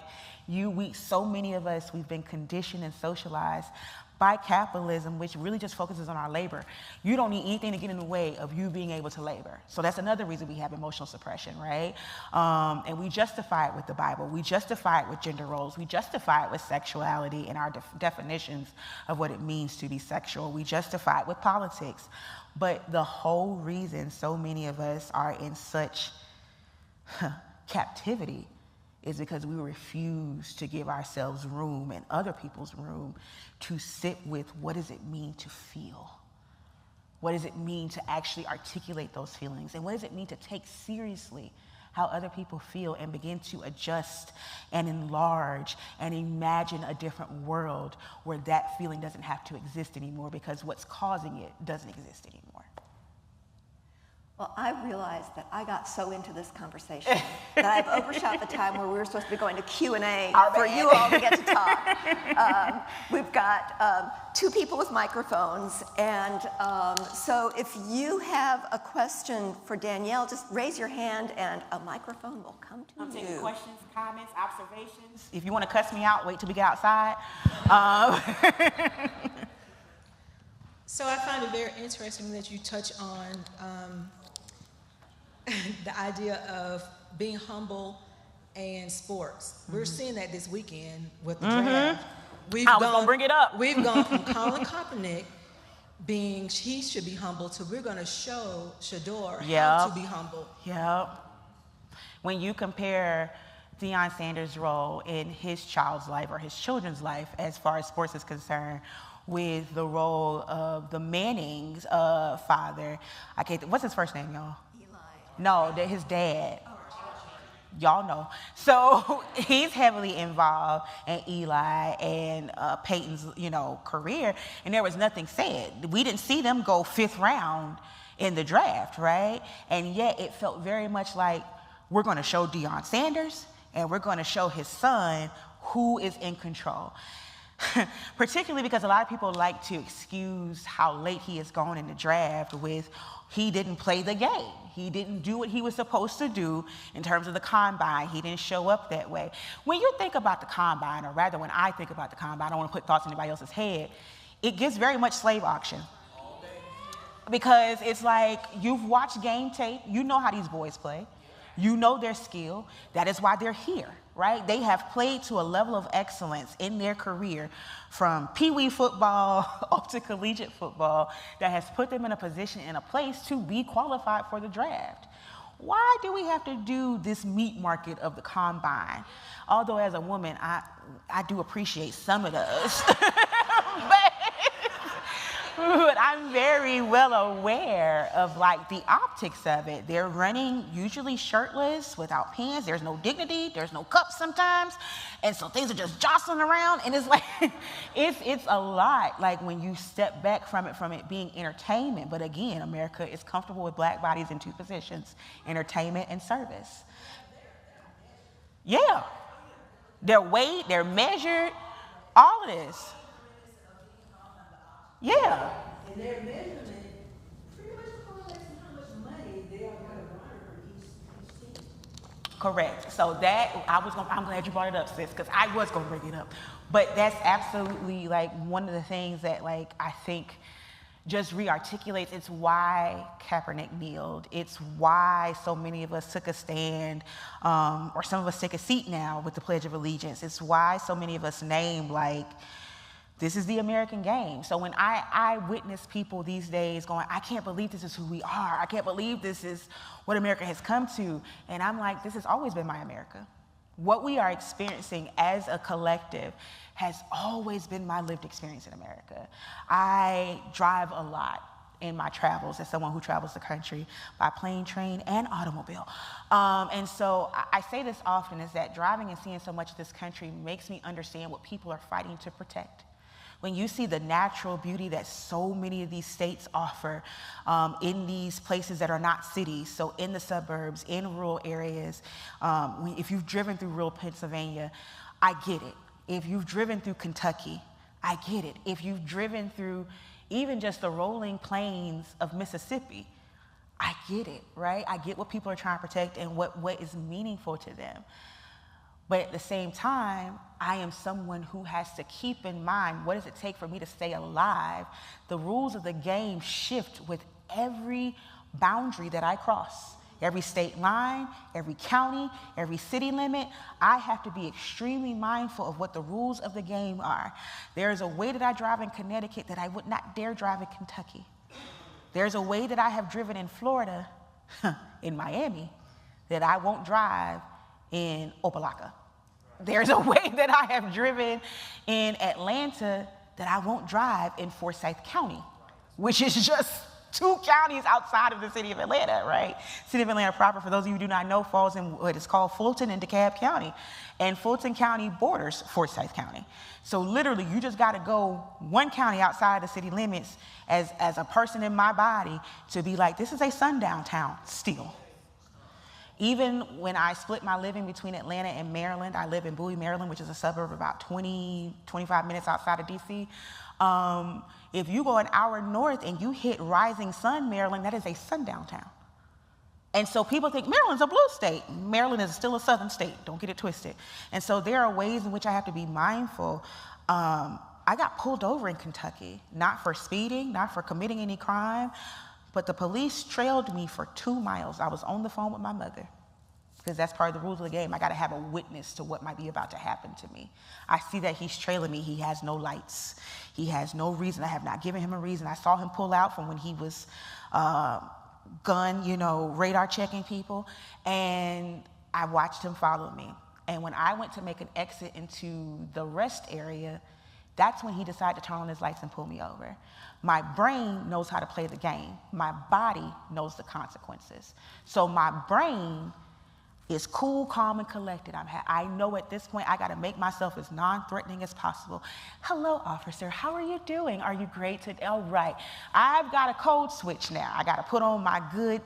Speaker 2: so many of us, we've been conditioned and socialized by capitalism, which really just focuses on our labor. You don't need anything to get in the way of you being able to labor. So that's another reason we have emotional suppression, right? And we justify it with the Bible. We justify it with gender roles. We justify it with sexuality and our definitions of what it means to be sexual. We justify it with politics. But the whole reason so many of us are in such captivity is because we refuse to give ourselves room and other people's room to sit with what does it mean to feel? What does it mean to actually articulate those feelings? And what does it mean to take seriously how other people feel and begin to adjust and enlarge and imagine a different world where that feeling doesn't have to exist anymore because what's causing it doesn't exist anymore?
Speaker 1: Well, I realized that I got so into this conversation that I've overshot the time where we were supposed to be going to Q&A for you all to get to talk. We've got 2 people with microphones, and so if you have a question for Danyelle, just raise your hand and a microphone will come to you.
Speaker 2: Take questions, comments, observations. If you want to cuss me out, wait till we get outside.
Speaker 3: So I find it very interesting that you touch on the idea of being humble and sports. We're seeing that this weekend with the draft.
Speaker 2: I was going to bring it up.
Speaker 3: We've gone from Colin Kaepernick being, he should be humble, to we're going to show Shador how to be humble.
Speaker 2: Yep. When you compare Deion Sanders' role in his child's life or his children's life as far as sports is concerned with the role of the Manning's father, what's his first name, y'all? No, his dad. Y'all know. So he's heavily involved in Eli and Peyton's, career, and there was nothing said. We didn't see them go 5th round in the draft, right? And yet it felt very much like we're going to show Deion Sanders and we're going to show his son who is in control. Particularly because a lot of people like to excuse how late he has gone in the draft with he didn't play the game. He didn't do what he was supposed to do in terms of the combine. He didn't show up that way. When you think about the combine, or rather when I think about the combine, I don't want to put thoughts in anybody else's head, it gets very much slave auction. Because it's like, you've watched game tape, you know how these boys play, you know their skill, that is why they're here, right? They have played to a level of excellence in their career from pee-wee football up to collegiate football that has put them in a position, in a place to be qualified for the draft. Why do we have to do this meat market of the combine? Although as a woman, I do appreciate some of those. But I'm very well aware of like the optics of it. They're running usually shirtless, without pants. There's no dignity. There's no cups sometimes. And so things are just jostling around. And it's like, it's a lot, like when you step back from it being entertainment. But again, America is comfortable with black bodies in two positions, entertainment and service. Yeah. They're weighed, they're measured, all of this. Yeah.
Speaker 4: And their measurement pretty much correlates to how much money they are going to garner from each team.
Speaker 2: Correct. So that, I'm glad you brought it up, sis, because I was going to bring it up. But that's absolutely like one of the things that like I think just re-articulates. It's why Kaepernick kneeled. It's why so many of us took a stand, or some of us take a seat now with the Pledge of Allegiance. It's why so many of us name like, this is the American game. So when I witness people these days going, I can't believe this is who we are. I can't believe this is what America has come to. And I'm like, this has always been my America. What we are experiencing as a collective has always been my lived experience in America. I drive a lot in my travels as someone who travels the country by plane, train, and automobile. And so I say this often, is that driving and seeing so much of this country makes me understand what people are fighting to protect. When you see the natural beauty that so many of these states offer in these places that are not cities, so in the suburbs, in rural areas, if you've driven through rural Pennsylvania, I get it. If you've driven through Kentucky, I get it. If you've driven through even just the rolling plains of Mississippi, I get it, right? I get what people are trying to protect and what is meaningful to them. But at the same time, I am someone who has to keep in mind, what does it take for me to stay alive? The rules of the game shift with every boundary that I cross. Every state line, every county, every city limit, I have to be extremely mindful of what the rules of the game are. There is a way that I drive in Connecticut that I would not dare drive in Kentucky. There's a way that I have driven in Florida, in Miami, that I won't drive in Opelika. There's a way that I have driven in Atlanta that I won't drive in Forsyth County, which is just 2 counties outside of the city of Atlanta, right? City of Atlanta proper, for those of you who do not know, falls in what is called Fulton and DeKalb County. And Fulton County borders Forsyth County. So literally, you just got to go 1 county outside the city limits as a person in my body to be like, this is a sundown town still. Even when I split my living between Atlanta and Maryland, I live in Bowie, Maryland, which is a suburb about 25 minutes outside of DC. If you go an hour north and you hit Rising Sun, Maryland, that is a sundown town. And so people think Maryland's a blue state. Maryland is still a southern state. Don't get it twisted. And so there are ways in which I have to be mindful. I got pulled over in Kentucky, not for speeding, not for committing any crime, but the police trailed me for 2 miles. I was on the phone with my mother, because that's part of the rules of the game. I got to have a witness to what might be about to happen to me. I see that he's trailing me. He has no lights. He has no reason. I have not given him a reason. I saw him pull out from when he was radar checking people, and I watched him follow me. And when I went to make an exit into the rest area, that's when he decided to turn on his lights and pull me over. My brain knows how to play the game. My body knows the consequences. So my brain is cool, calm, and collected. I know at this point I got to make myself as non-threatening as possible. Hello, officer. How are you doing? Are you great today? All right. I've got a code switch now. I got to put on my good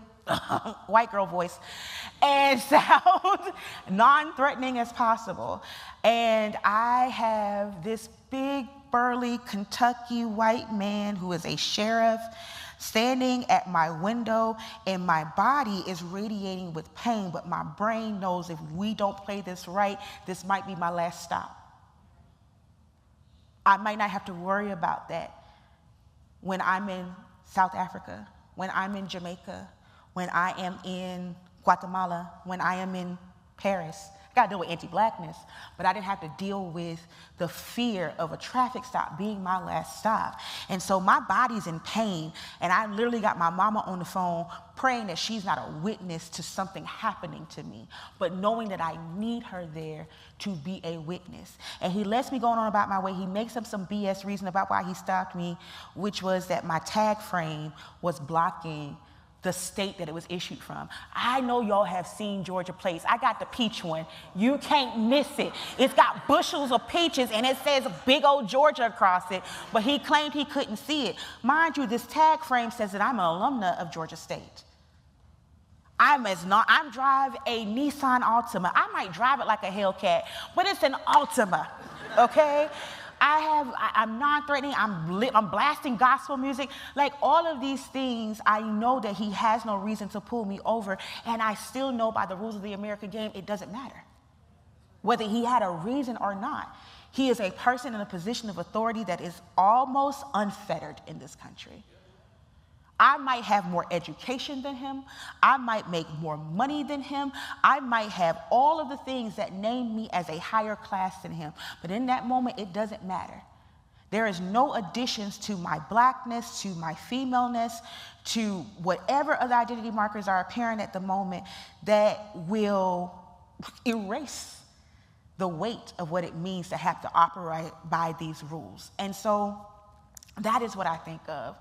Speaker 2: white girl voice and sound non-threatening as possible. And I have this big, burly Kentucky white man who is a sheriff standing at my window and my body is radiating with pain, but my brain knows if we don't play this right, this might be my last stop. I might not have to worry about that when I'm in South Africa, when I'm in Jamaica, when I am in Guatemala, when I am in Paris. I gotta deal with anti-blackness, but I didn't have to deal with the fear of a traffic stop being my last stop. And so my body's in pain, and I literally got my mama on the phone praying that she's not a witness to something happening to me, but knowing that I need her there to be a witness. And he lets me go on about my way. He makes up some BS reason about why he stopped me, which was that my tag frame was blocking the state that it was issued from. I know y'all have seen Georgia plates. I got the peach one. You can't miss it. It's got bushels of peaches and it says big old Georgia across it, but he claimed he couldn't see it. Mind you, this tag frame says that I'm an alumna of Georgia State. I drive a Nissan Altima. I might drive it like a Hellcat, but it's an Altima, okay? I'm non-threatening, I'm blasting gospel music. Like all of these things, I know that he has no reason to pull me over, and I still know by the rules of the American game, it doesn't matter. Whether he had a reason or not, he is a person in a position of authority that is almost unfettered in this country. I might have more education than him. I might make more money than him. I might have all of the things that name me as a higher class than him. But in that moment, it doesn't matter. There is no additions to my blackness, to my femaleness, to whatever other identity markers are apparent at the moment that will erase the weight of what it means to have to operate by these rules. And so that is what I think of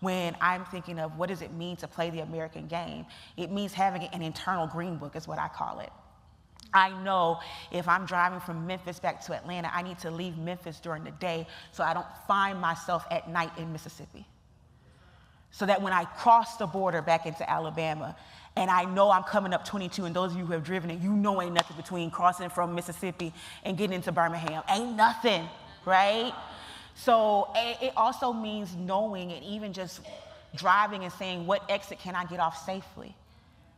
Speaker 2: when I'm thinking of what does it mean to play the American game. It means having an internal green book is what I call it. I know if I'm driving from Memphis back to Atlanta, I need to leave Memphis during the day so I don't find myself at night in Mississippi. So that when I cross the border back into Alabama, and I know I'm coming up 22, and those of you who have driven it, you know ain't nothing between crossing from Mississippi and getting into Birmingham. Ain't nothing, right? So it also means knowing and even just driving and saying, what exit can I get off safely?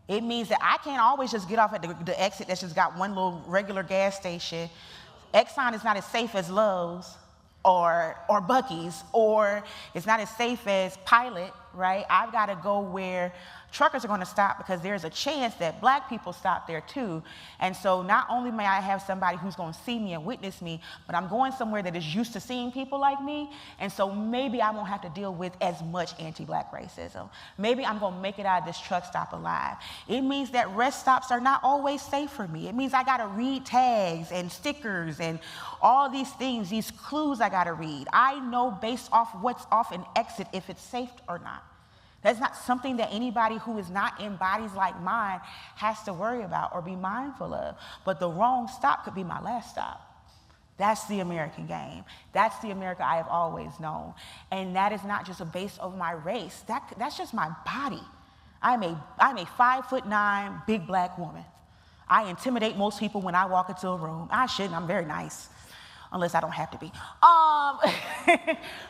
Speaker 2: It means that I can't always just get off at the exit that's just got one little regular gas station. Exxon is not as safe as Lowe's or Buc-ee's, or it's not as safe as Pilot, right? I've got to go where truckers are going to stop because there's a chance that black people stop there too. And so not only may I have somebody who's going to see me and witness me, but I'm going somewhere that is used to seeing people like me. And so maybe I won't have to deal with as much anti-black racism. Maybe I'm going to make it out of this truck stop alive. It means that rest stops are not always safe for me. It means I got to read tags and stickers and all these things, these clues I got to read. I know based off what's off an exit if it's safe or not. That's not something that anybody who is not in bodies like mine has to worry about or be mindful of. But the wrong stop could be my last stop. That's the American game. That's the America I have always known. And that is not just based on my race. That's just my body. I'm a 5'9" big black woman. I intimidate most people when I walk into a room. I shouldn't, I'm very nice. Unless I don't have to be.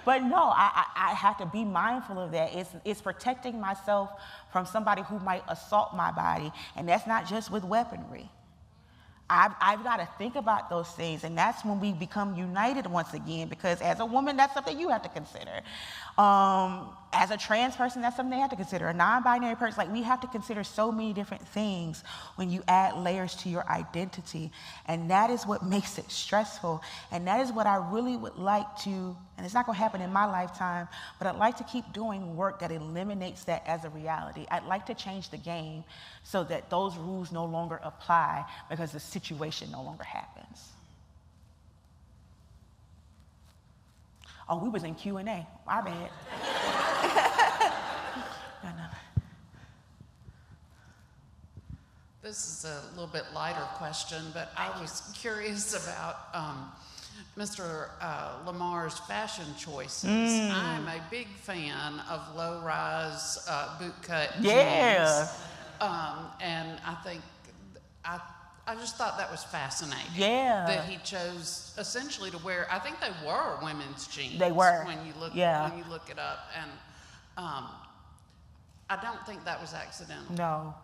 Speaker 2: But no, I have to be mindful of that. It's protecting myself from somebody who might assault my body, and that's not just with weaponry. I've got to think about those things, and that's when we become united once again, because as a woman, that's something you have to consider. As a trans person, that's something they have to consider. A non-binary person, like we have to consider so many different things when you add layers to your identity, and that is what makes it stressful, and that is what I really would like to, and it's not going to happen in my lifetime, but I'd like to keep doing work that eliminates that as a reality. I'd like to change the game so that those rules no longer apply because the situation no longer happens. Oh, we was in Q&A. My bad.
Speaker 5: This is a little bit lighter question, but I was curious about Mr. Lamar's fashion choices. I'm a big fan of low-rise bootcut jeans. And I think I just thought that was fascinating.
Speaker 2: Yeah.
Speaker 5: That he chose essentially to wear. I think they were women's jeans.
Speaker 2: They were.
Speaker 5: When you look,
Speaker 2: yeah.
Speaker 5: When you look it up, and I don't think that was accidental.
Speaker 2: No,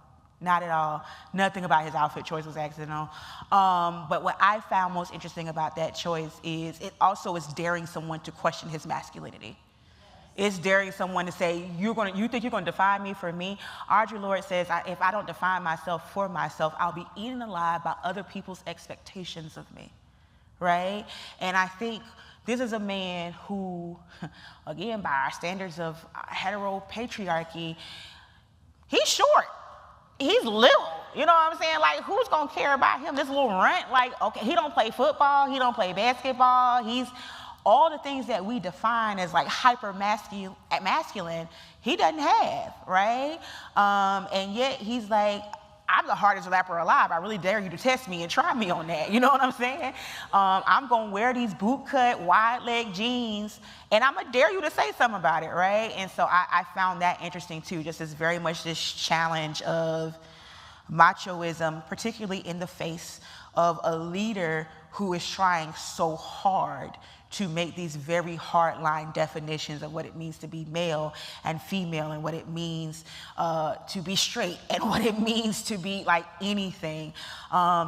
Speaker 2: not at all. Nothing about his outfit choice was accidental. But what I found most interesting about that choice is it also is daring someone to question his masculinity. It's daring someone to say, you think you're going to define me for me? Audre Lorde says, if I don't define myself for myself, I'll be eaten alive by other people's expectations of me, right? And I think this is a man who, again, by our standards of heteropatriarchy, he's short. He's little. You know what I'm saying? Like, who's going to care about him? This little runt? Like, okay, he don't play football. He don't play basketball. He's all the things that we define as like hyper masculine, he doesn't have, right? And yet he's like, I'm the hardest rapper alive. I really dare you to test me and try me on that. You know what I'm saying? I'm going to wear these boot-cut, wide-leg jeans, and I'm going to dare you to say something about it, right? And so I found that interesting, too, just as very much this challenge of machoism, particularly in the face of a leader who is trying so hard to make these very hard-line definitions of what it means to be male and female and what it means to be straight and what it means to be like anything.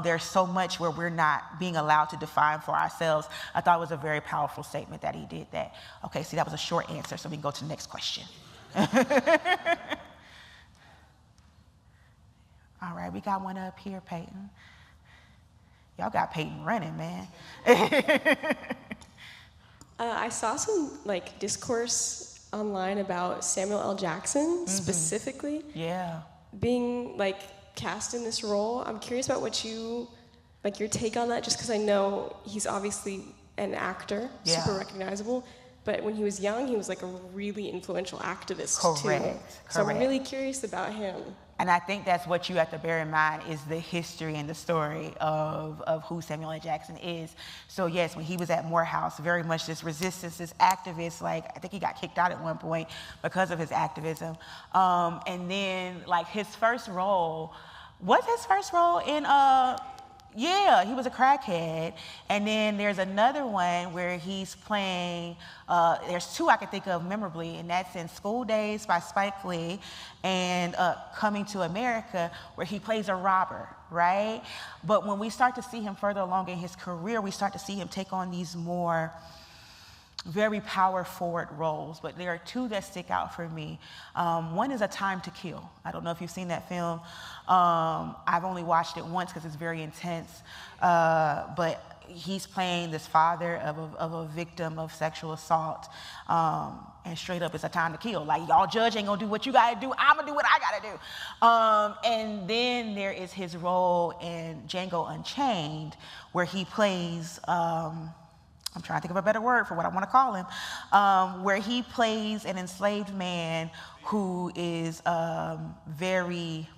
Speaker 2: There's so much where we're not being allowed to define for ourselves. I thought it was a very powerful statement that he did that. Okay, see, that was a short answer, so we can go to the next question. All right, we got one up here, Peyton. Y'all got Peyton running, man.
Speaker 6: I saw some like discourse online about Samuel L. Jackson specifically being like cast in this role. I'm curious about what your take on that, just because I know he's obviously an actor, super recognizable, but when he was young, he was like a really influential activist too. So I'm really curious about him.
Speaker 2: And I think that's what you have to bear in mind is the history and the story of who Samuel L. Jackson is. So yes, when he was at Morehouse, very much this resistance, this activist, like I think he got kicked out at one point because of his activism. And then like his first role in yeah, he was a crackhead. And then there's another one where he's playing, there's two I can think of memorably, and that's in School Days by Spike Lee and Coming to America, where he plays a robber, right? But when we start to see him further along in his career, we start to see him take on these more very power-forward roles, but there are two that stick out for me. One is A Time to Kill. I don't know if you've seen that film. I've only watched it once because it's very intense, but he's playing this father of a victim of sexual assault, and straight up, it's a time to kill. Like, y'all judge ain't gonna do what you gotta do, I'm gonna do what I gotta do. And then there is his role in Django Unchained, where he plays, I'm trying to think of a better word for what I want to call him, where he plays an enslaved man who is very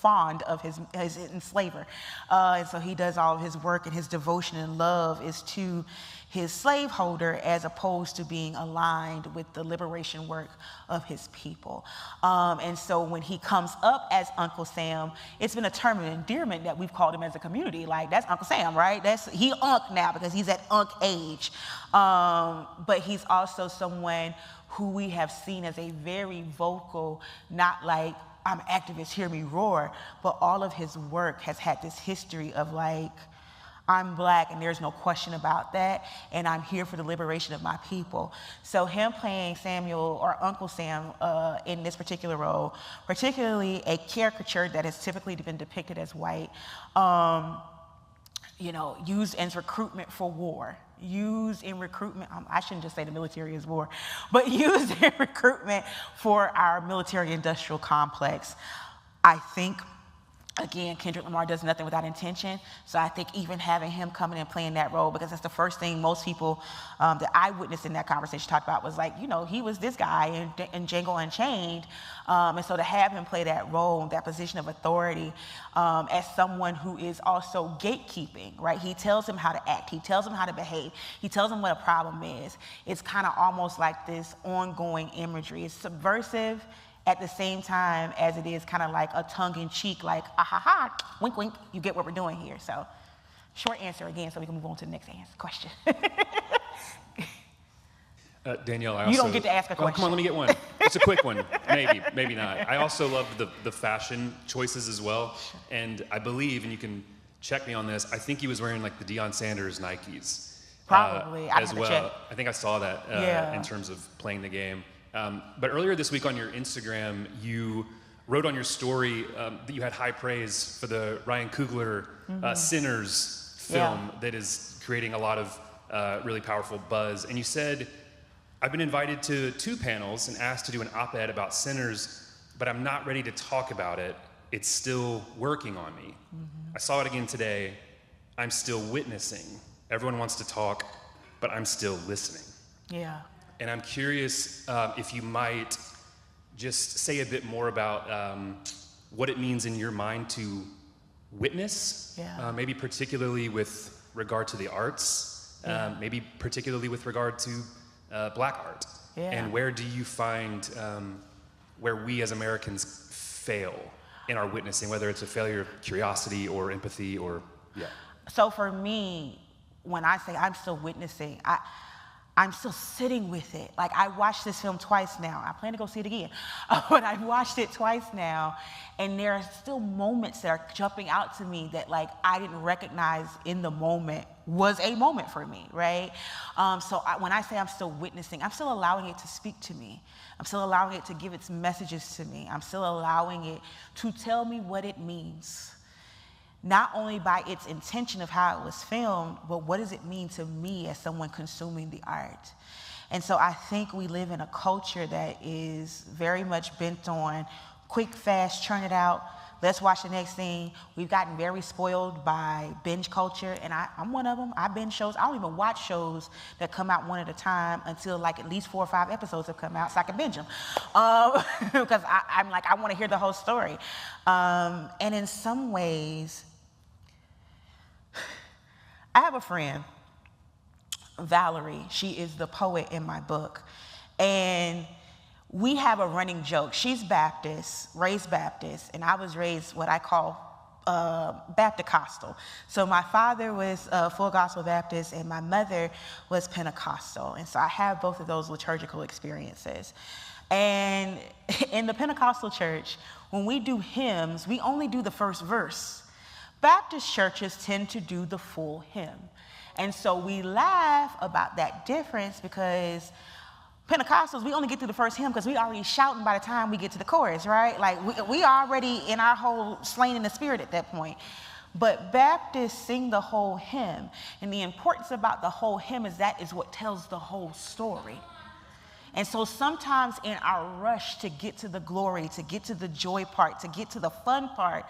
Speaker 2: fond of his enslaver. And so he does all of his work, and his devotion and love is to his slaveholder as opposed to being aligned with the liberation work of his people. And so when he comes up as Uncle Sam, it's been a term of endearment that we've called him as a community. Like, that's Uncle Sam, right? He Unc now because he's at Unc age. But he's also someone who we have seen as a very vocal, not like, I'm activist, hear me roar, but all of his work has had this history of like, I'm Black and there's no question about that, and I'm here for the liberation of my people. So him playing Samuel or Uncle Sam in this particular role, particularly a caricature that has typically been depicted as white, used as recruitment for war. Used in recruitment, I shouldn't just say the military is war, but used in recruitment for our military-industrial complex. I think, again, Kendrick Lamar does nothing without intention, so I think even having him coming and playing that role, because that's the first thing most people that I witnessed in that conversation talked about was like, he was this guy in Django Unchained, and so to have him play that role, that position of authority, as someone who is also gatekeeping, right? He tells him how to act, he tells him how to behave, he tells him what a problem is. It's kind of almost like this ongoing imagery. It's subversive at the same time as it is kind of like a tongue-in-cheek, like, ha, wink, wink, you get what we're doing here. So, short answer again, so we can move on to the next question.
Speaker 7: Danyelle,
Speaker 2: You don't get to ask a question.
Speaker 7: Come on, let me get one. It's a quick one, maybe not. I also love the fashion choices as well, and I believe, and you can check me on this, I think he was wearing like the Deion Sanders Nikes.
Speaker 2: Probably,
Speaker 7: as well. I think I saw that
Speaker 2: Yeah.
Speaker 7: in terms of playing the game. But earlier this week on your Instagram, you wrote on your story that you had high praise for the Ryan Coogler Sinners film that is creating a lot of really powerful buzz. And you said, I've been invited to 2 panels and asked to do an op-ed about sinners, but I'm not ready to talk about it. It's still working on me. I saw it again today. I'm still witnessing. Everyone wants to talk, but I'm still listening.
Speaker 2: Yeah.
Speaker 7: And I'm curious if you might just say a bit more about what it means in your mind to witness, maybe particularly with regard to the arts, maybe particularly with regard to Black art. And where do you find where we as Americans fail in our witnessing, whether it's a failure of curiosity or empathy or,
Speaker 2: So for me, when I say I'm still witnessing, I'm still sitting with it. Like, I watched this film twice now. I plan to go see it again. But I've watched it twice now, and there are still moments that are jumping out to me that, like, I didn't recognize in the moment was a moment for me, right? When I say I'm still witnessing, I'm still allowing it to speak to me. I'm still allowing it to give its messages to me. I'm still allowing it to tell me what it means. Not only by its intention of how it was filmed, but what does it mean to me as someone consuming the art? And so I think we live in a culture that is very much bent on quick, fast, churn it out, let's watch the next thing. We've gotten very spoiled by binge culture, and I'm one of them. I binge shows. I don't even watch shows that come out one at a time until like at least 4 or 5 episodes have come out so I can binge them. Because I'm like, I want to hear the whole story. And in some ways, I have a friend, Valerie. She is the poet in my book. And we have a running joke. She's Baptist, raised Baptist, and I was raised what I call Pentecostal. So my father was full gospel Baptist, and my mother was Pentecostal. And so I have both of those liturgical experiences. And in the Pentecostal church, when we do hymns, we only do the first verse. Baptist churches tend to do the full hymn. And so we laugh about that difference because Pentecostals, we only get through the first hymn because we already shouting by the time we get to the chorus, right? Like we already in our whole slain in the spirit at that point. But Baptists sing the whole hymn. And the importance about the whole hymn is that is what tells the whole story. And so sometimes in our rush to get to the glory, to get to the joy part, to get to the fun part,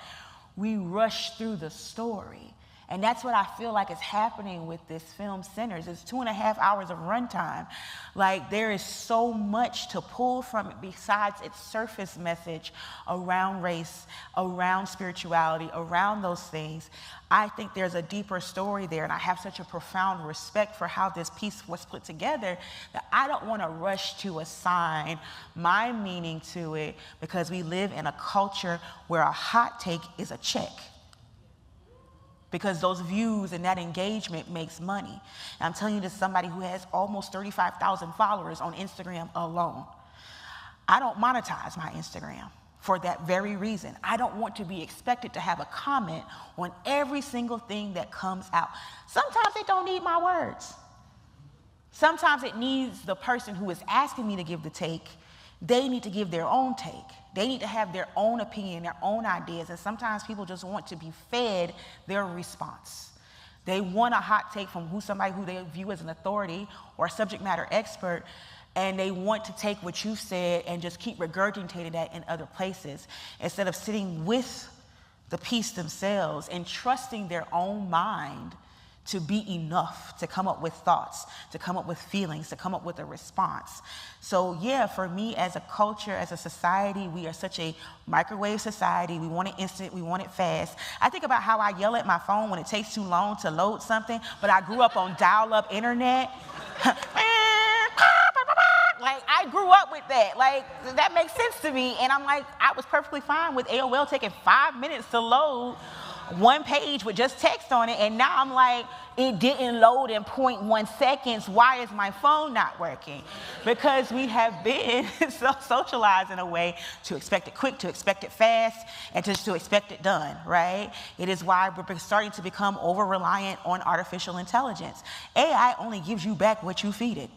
Speaker 2: we rush through the story. And that's what I feel like is happening with this film, Sinners. It's 2.5 hours of runtime. Like, there is so much to pull from it besides its surface message around race, around spirituality, around those things. I think there's a deeper story there, and I have such a profound respect for how this piece was put together that I don't want to rush to assign my meaning to it, because we live in a culture where a hot take is a check. Because those views and that engagement makes money. And I'm telling you this, somebody who has almost 35,000 followers on Instagram alone. I don't monetize my Instagram for that very reason. I don't want to be expected to have a comment on every single thing that comes out. Sometimes it don't need my words. Sometimes it needs the person who is asking me to give the take. They need to give their own take. They need to have their own opinion, their own ideas, and sometimes people just want to be fed their response. They want a hot take from somebody who they view as an authority or a subject matter expert, and they want to take what you said and just keep regurgitating that in other places instead of sitting with the piece themselves and trusting their own mind to be enough, to come up with thoughts, to come up with feelings, to come up with a response. So yeah, for me as a culture, as a society, we are such a microwave society. We want it instant, we want it fast. I think about how I yell at my phone when it takes too long to load something, but I grew up on dial-up internet. Like, I grew up with that. Like, that makes sense to me. And I'm like, I was perfectly fine with AOL taking 5 minutes to load one page with just text on it, and now I'm like, it didn't load in 0.1 seconds. Why is my phone not working? Because we have been socialized in a way to expect it quick, to expect it fast, and to expect it done, right? It is why we're starting to become over-reliant on artificial intelligence. AI only gives you back what you feed it.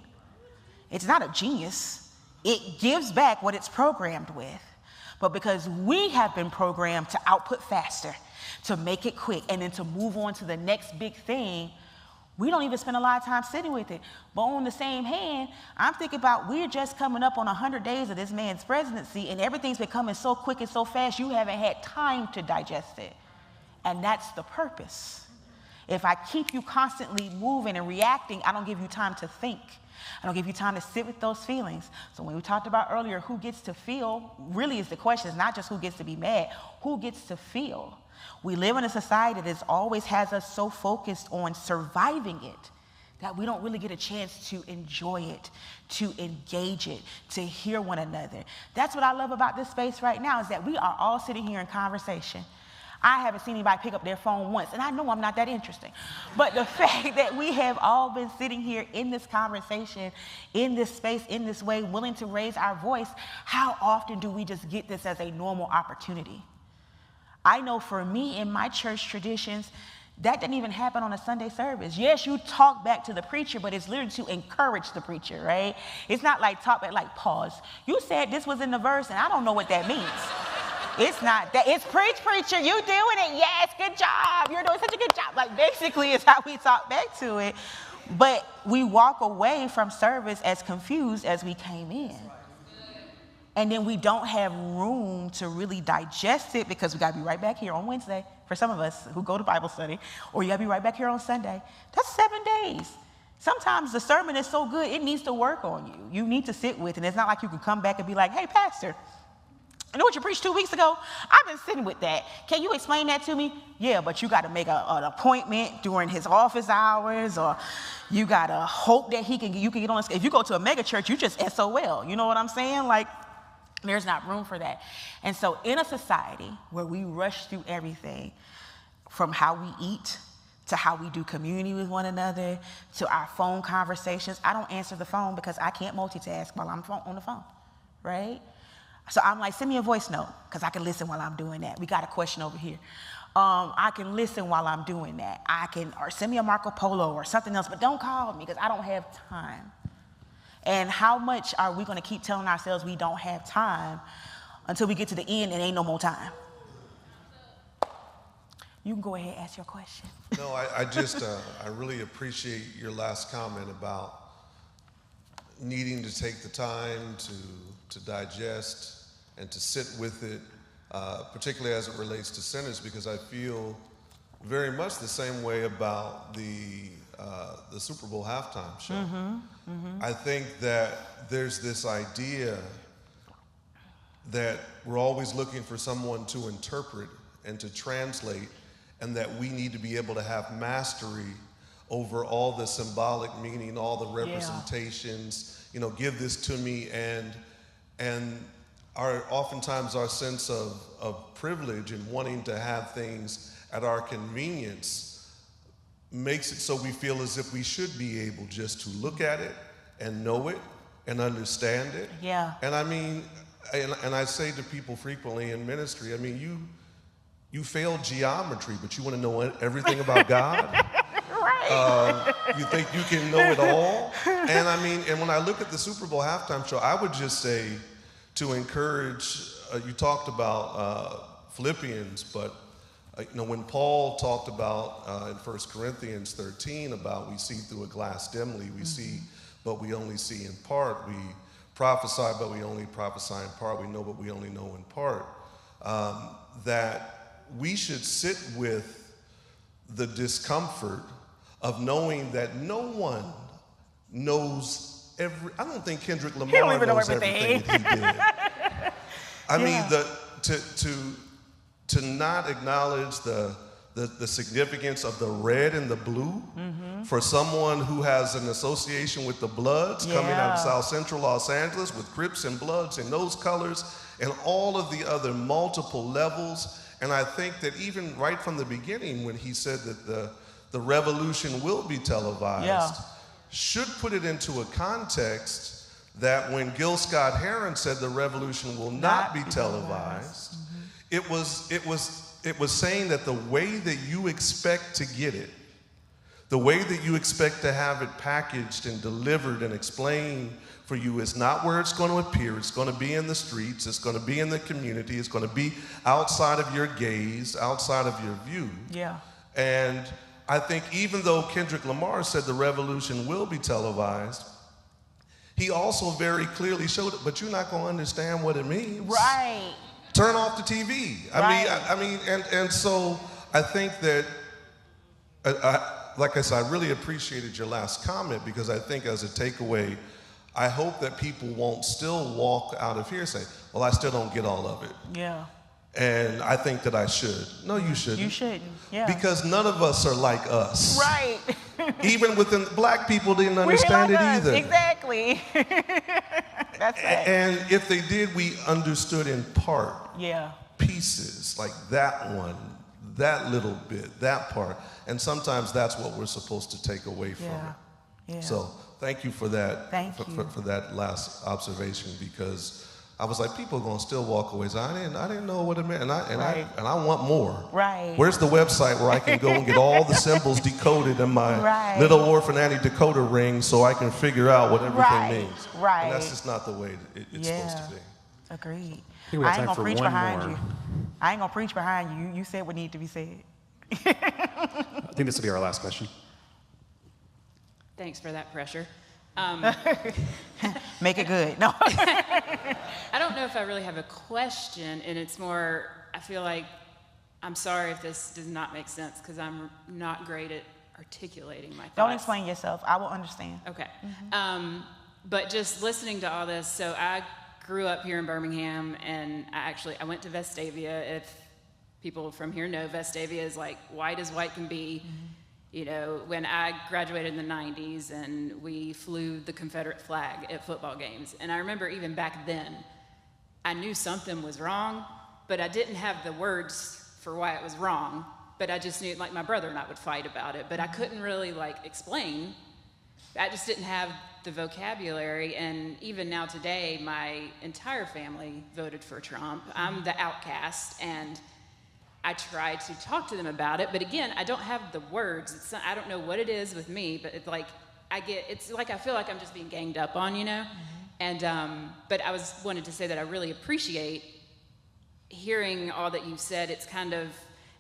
Speaker 2: It's not a genius. It gives back what it's programmed with. But because we have been programmed to output faster, to make it quick, and then to move on to the next big thing, we don't even spend a lot of time sitting with it. But on the same hand, I'm thinking about we're just coming up on 100 days of this man's presidency, and everything's becoming so quick and so fast, you haven't had time to digest it. And that's the purpose. If I keep you constantly moving and reacting, I don't give you time to think. I don't give you time to sit with those feelings. So when we talked about earlier, who gets to feel really is the question. It's not just who gets to be mad, who gets to feel. We live in a society that always has us so focused on surviving it that we don't really get a chance to enjoy it, to engage it, to hear one another. That's what I love about this space right now, is that we are all sitting here in conversation. I haven't seen anybody pick up their phone once, and I know I'm not that interesting. But the fact that we have all been sitting here in this conversation, in this space, in this way, willing to raise our voice, how often do we just get this as a normal opportunity? I know for me, in my church traditions, that didn't even happen on a Sunday service. Yes, you talk back to the preacher, but it's literally to encourage the preacher, right? It's not like talk back, like pause. You said this was in the verse, and I don't know what that means. It's not that. It's preach, preacher. You doing it? Yes, good job. You're doing such a good job. Like, basically, it's how we talk back to it. But we walk away from service as confused as we came in. And then we don't have room to really digest it because we got to be right back here on Wednesday, for some of us who go to Bible study, or you got to be right back here on Sunday. That's 7 days. Sometimes the sermon is so good, it needs to work on you. You need to sit with it. And it's not like you can come back and be like, hey, pastor, I know what you preached 2 weeks ago? I've been sitting with that. Can you explain that to me? Yeah, but you got to make an appointment during his office hours, or you got to hope that you can get on. If you go to a mega church, you just SOL. You know what I'm saying? Like, there's not room for that. And so in a society where we rush through everything, from how we eat to how we do community with one another to our phone conversations, I don't answer the phone because I can't multitask while I'm on the phone, right? So I'm like, send me a voice note, because I can listen while I'm doing that. We got a question over here. I can listen while I'm doing that. Or send me a Marco Polo or something else, but don't call me because I don't have time. And how much are we going to keep telling ourselves we don't have time until we get to the end and ain't no more time? You can go ahead and ask your question.
Speaker 8: No, I really appreciate your last comment about needing to take the time to digest and to sit with it, particularly as it relates to sinners, because I feel very much the same way about the Super Bowl halftime show. I think that there's this idea that we're always looking for someone to interpret and to translate, and that we need to be able to have mastery over all the symbolic meaning, all the representations, give this to me, and oftentimes our sense of privilege and wanting to have things at our convenience makes it so we feel as if we should be able just to look at it and know it and understand it. Yeah. And I mean, and I say to people frequently in ministry, I mean, you failed geometry, but you want to know everything about God? Right. You think you can know it all? And I mean, and when I look at the Super Bowl halftime show, I would just say to encourage, you talked about Philippians, but when Paul talked about in 1 Corinthians 13 about we see through a glass dimly, we see, but we only see in part. We prophesy, but we only prophesy in part. We know, but we only know in part. That we should sit with the discomfort of knowing that no one knows I don't think Kendrick Lamar knows everything that he did. I mean, to not acknowledge the significance of the red and the blue for someone who has an association with the Bloods coming out of South Central Los Angeles with Crips and Bloods and those colors and all of the other multiple levels. And I think that even right from the beginning when he said that the revolution will be televised,
Speaker 2: Yeah.
Speaker 8: should put it into a context that when Gil Scott-Heron said the revolution will not be televised, it was saying that the way that you expect to get it, the way that you expect to have it packaged and delivered and explained for you is not where it's going to appear. It's going to be in the streets. It's going to be in the community. It's going to be outside of your gaze, outside of your view.
Speaker 2: Yeah.
Speaker 8: And I think even though Kendrick Lamar said the revolution will be televised, he also very clearly showed it, but you're not going to understand what it means.
Speaker 2: Right.
Speaker 8: Turn off the TV. I mean, and so I think that, like I said, I really appreciated your last comment, because I think as a takeaway, I hope that people won't still walk out of here saying, well, I still don't get all of it.
Speaker 2: Yeah.
Speaker 8: And I think that I should. No, you shouldn't.
Speaker 2: You shouldn't. Yeah.
Speaker 8: Because none of us are like us.
Speaker 2: Right.
Speaker 8: Even within black people didn't understand
Speaker 2: like
Speaker 8: it
Speaker 2: us.
Speaker 8: either.
Speaker 2: Exactly. That's right.
Speaker 8: And if they did, we understood in part.
Speaker 2: Yeah.
Speaker 8: Pieces, like that one, that little bit, that part. And sometimes that's what we're supposed to take away from it.
Speaker 2: Yeah.
Speaker 8: So thank you for that.
Speaker 2: Thank you.
Speaker 8: For that last observation, because I was like, people are gonna still walk away. So I didn't know what it meant, and I want more.
Speaker 2: Right.
Speaker 8: Where's the website where I can go and get all the symbols decoded in my little Orphan Annie decoder ring, so I can figure out what everything means?
Speaker 2: Right.
Speaker 8: And that's just not the way it's supposed to be.
Speaker 2: Agreed.
Speaker 7: I think we have
Speaker 2: I ain't
Speaker 7: time
Speaker 2: gonna
Speaker 7: for
Speaker 2: preach
Speaker 7: one
Speaker 2: behind
Speaker 7: more.
Speaker 2: you. I ain't gonna preach behind you. You said what needed to be said.
Speaker 7: I think this will be our last question.
Speaker 9: Thanks for that pressure.
Speaker 2: Make it good. No.
Speaker 9: I don't know if I really have a question, and it's more, I feel like, I'm sorry if this does not make sense, because I'm not great at articulating my thoughts.
Speaker 2: Don't explain yourself. I will understand.
Speaker 9: Okay. But just listening to all this, so I grew up here in Birmingham, and I went to Vestavia. If people from here know, Vestavia is like white as white can be. You know, when I graduated in the 90s, and we flew the Confederate flag at football games. And I remember even back then, I knew something was wrong, but I didn't have the words for why it was wrong. But I just knew, like, my brother and I would fight about it, but I couldn't really, like, explain. I just didn't have the vocabulary. And even now today, my entire family voted for Trump. I'm the outcast, and I try to talk to them about it, but again, I don't have the words. I don't know what it is with me, but it's like I feel like I'm just being ganged up on, you know? And but I wanted to say that I really appreciate hearing all that you said. It's kind of,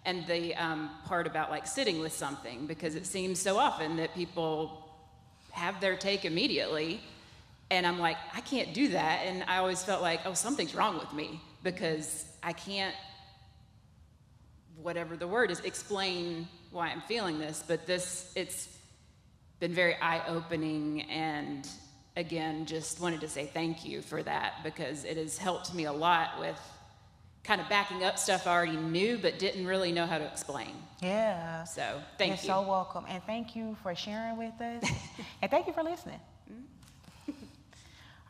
Speaker 9: and the part about like sitting with something, because it seems so often that people have their take immediately, and I'm like, I can't do that. And I always felt like, oh, something's wrong with me, because I can't, whatever the word is, explain why I'm feeling this. But it's been very eye-opening, and again, just wanted to say thank you for that, because it has helped me a lot with kind of backing up stuff I already knew but didn't really know how to explain.
Speaker 2: Yeah.
Speaker 9: So thank you.
Speaker 2: You're so welcome, and thank you for sharing with us, and thank you for listening.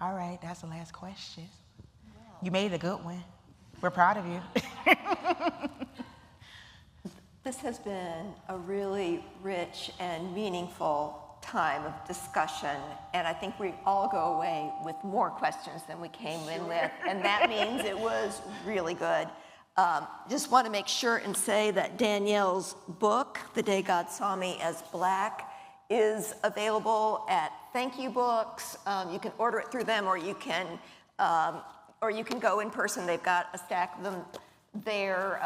Speaker 2: All right, that's the last question. You made it a good one. We're proud of you.
Speaker 1: This has been a really rich and meaningful time of discussion, and I think we all go away with more questions than we came in with, and that means it was really good. Just want to make sure and say that Danyelle's book, The Day God Saw Me as Black, is available at Thank You Books. You can order it through them, or you can go in person. They've got a stack of them there.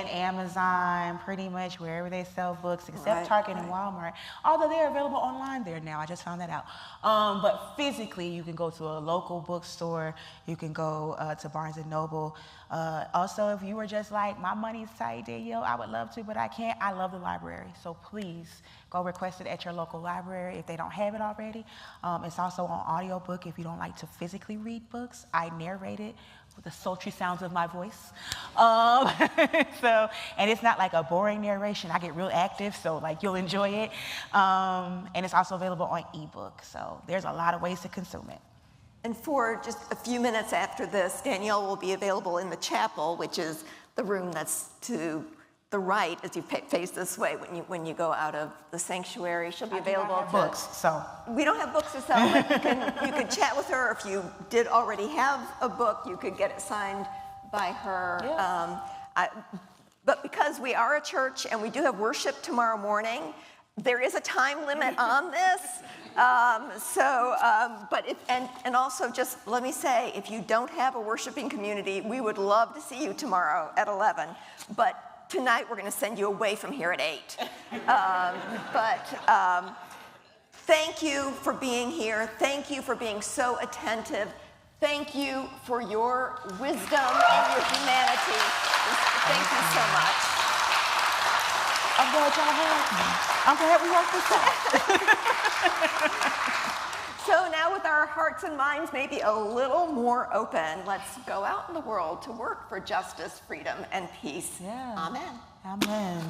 Speaker 2: Amazon, pretty much wherever they sell books, except Target and Walmart. Although they're available online there now, I just found that out. But physically, you can go to a local bookstore. You can go to Barnes and Noble. Also, if you were just like, my money's tight, Danyelle, I would love to, but I can't. I love the library, so please go request it at your local library if they don't have it already. It's also on audiobook if you don't like to physically read books. I narrate it with the sultry sounds of my voice. And it's not like a boring narration. I get real active, so like you'll enjoy it. And it's also available on ebook. So there's a lot of ways to consume it.
Speaker 1: And for just a few minutes after this, Danyelle will be available in the chapel, which is the room that's to the right as you face this way when you go out of the sanctuary. She'll be available to
Speaker 2: books, so.
Speaker 1: We don't have books to sell, but you can chat with her. If you did already have a book, you could get it signed by her.
Speaker 2: Yeah.
Speaker 1: But because we are a church and we do have worship tomorrow morning, there is a time limit on this. And also just let me say, if you don't have a worshiping community, we would love to see you tomorrow at 11. But tonight we're going to send you away from here at 8. Thank you for being here. Thank you for being so attentive. Thank you for your wisdom and your humanity. Thank you so much.
Speaker 2: I'm glad y'all had me. I'm glad we worked this out.
Speaker 1: So now with our hearts and minds maybe a little more open, let's go out in the world to work for justice, freedom, and peace.
Speaker 2: Yeah.
Speaker 1: Amen.
Speaker 2: Amen.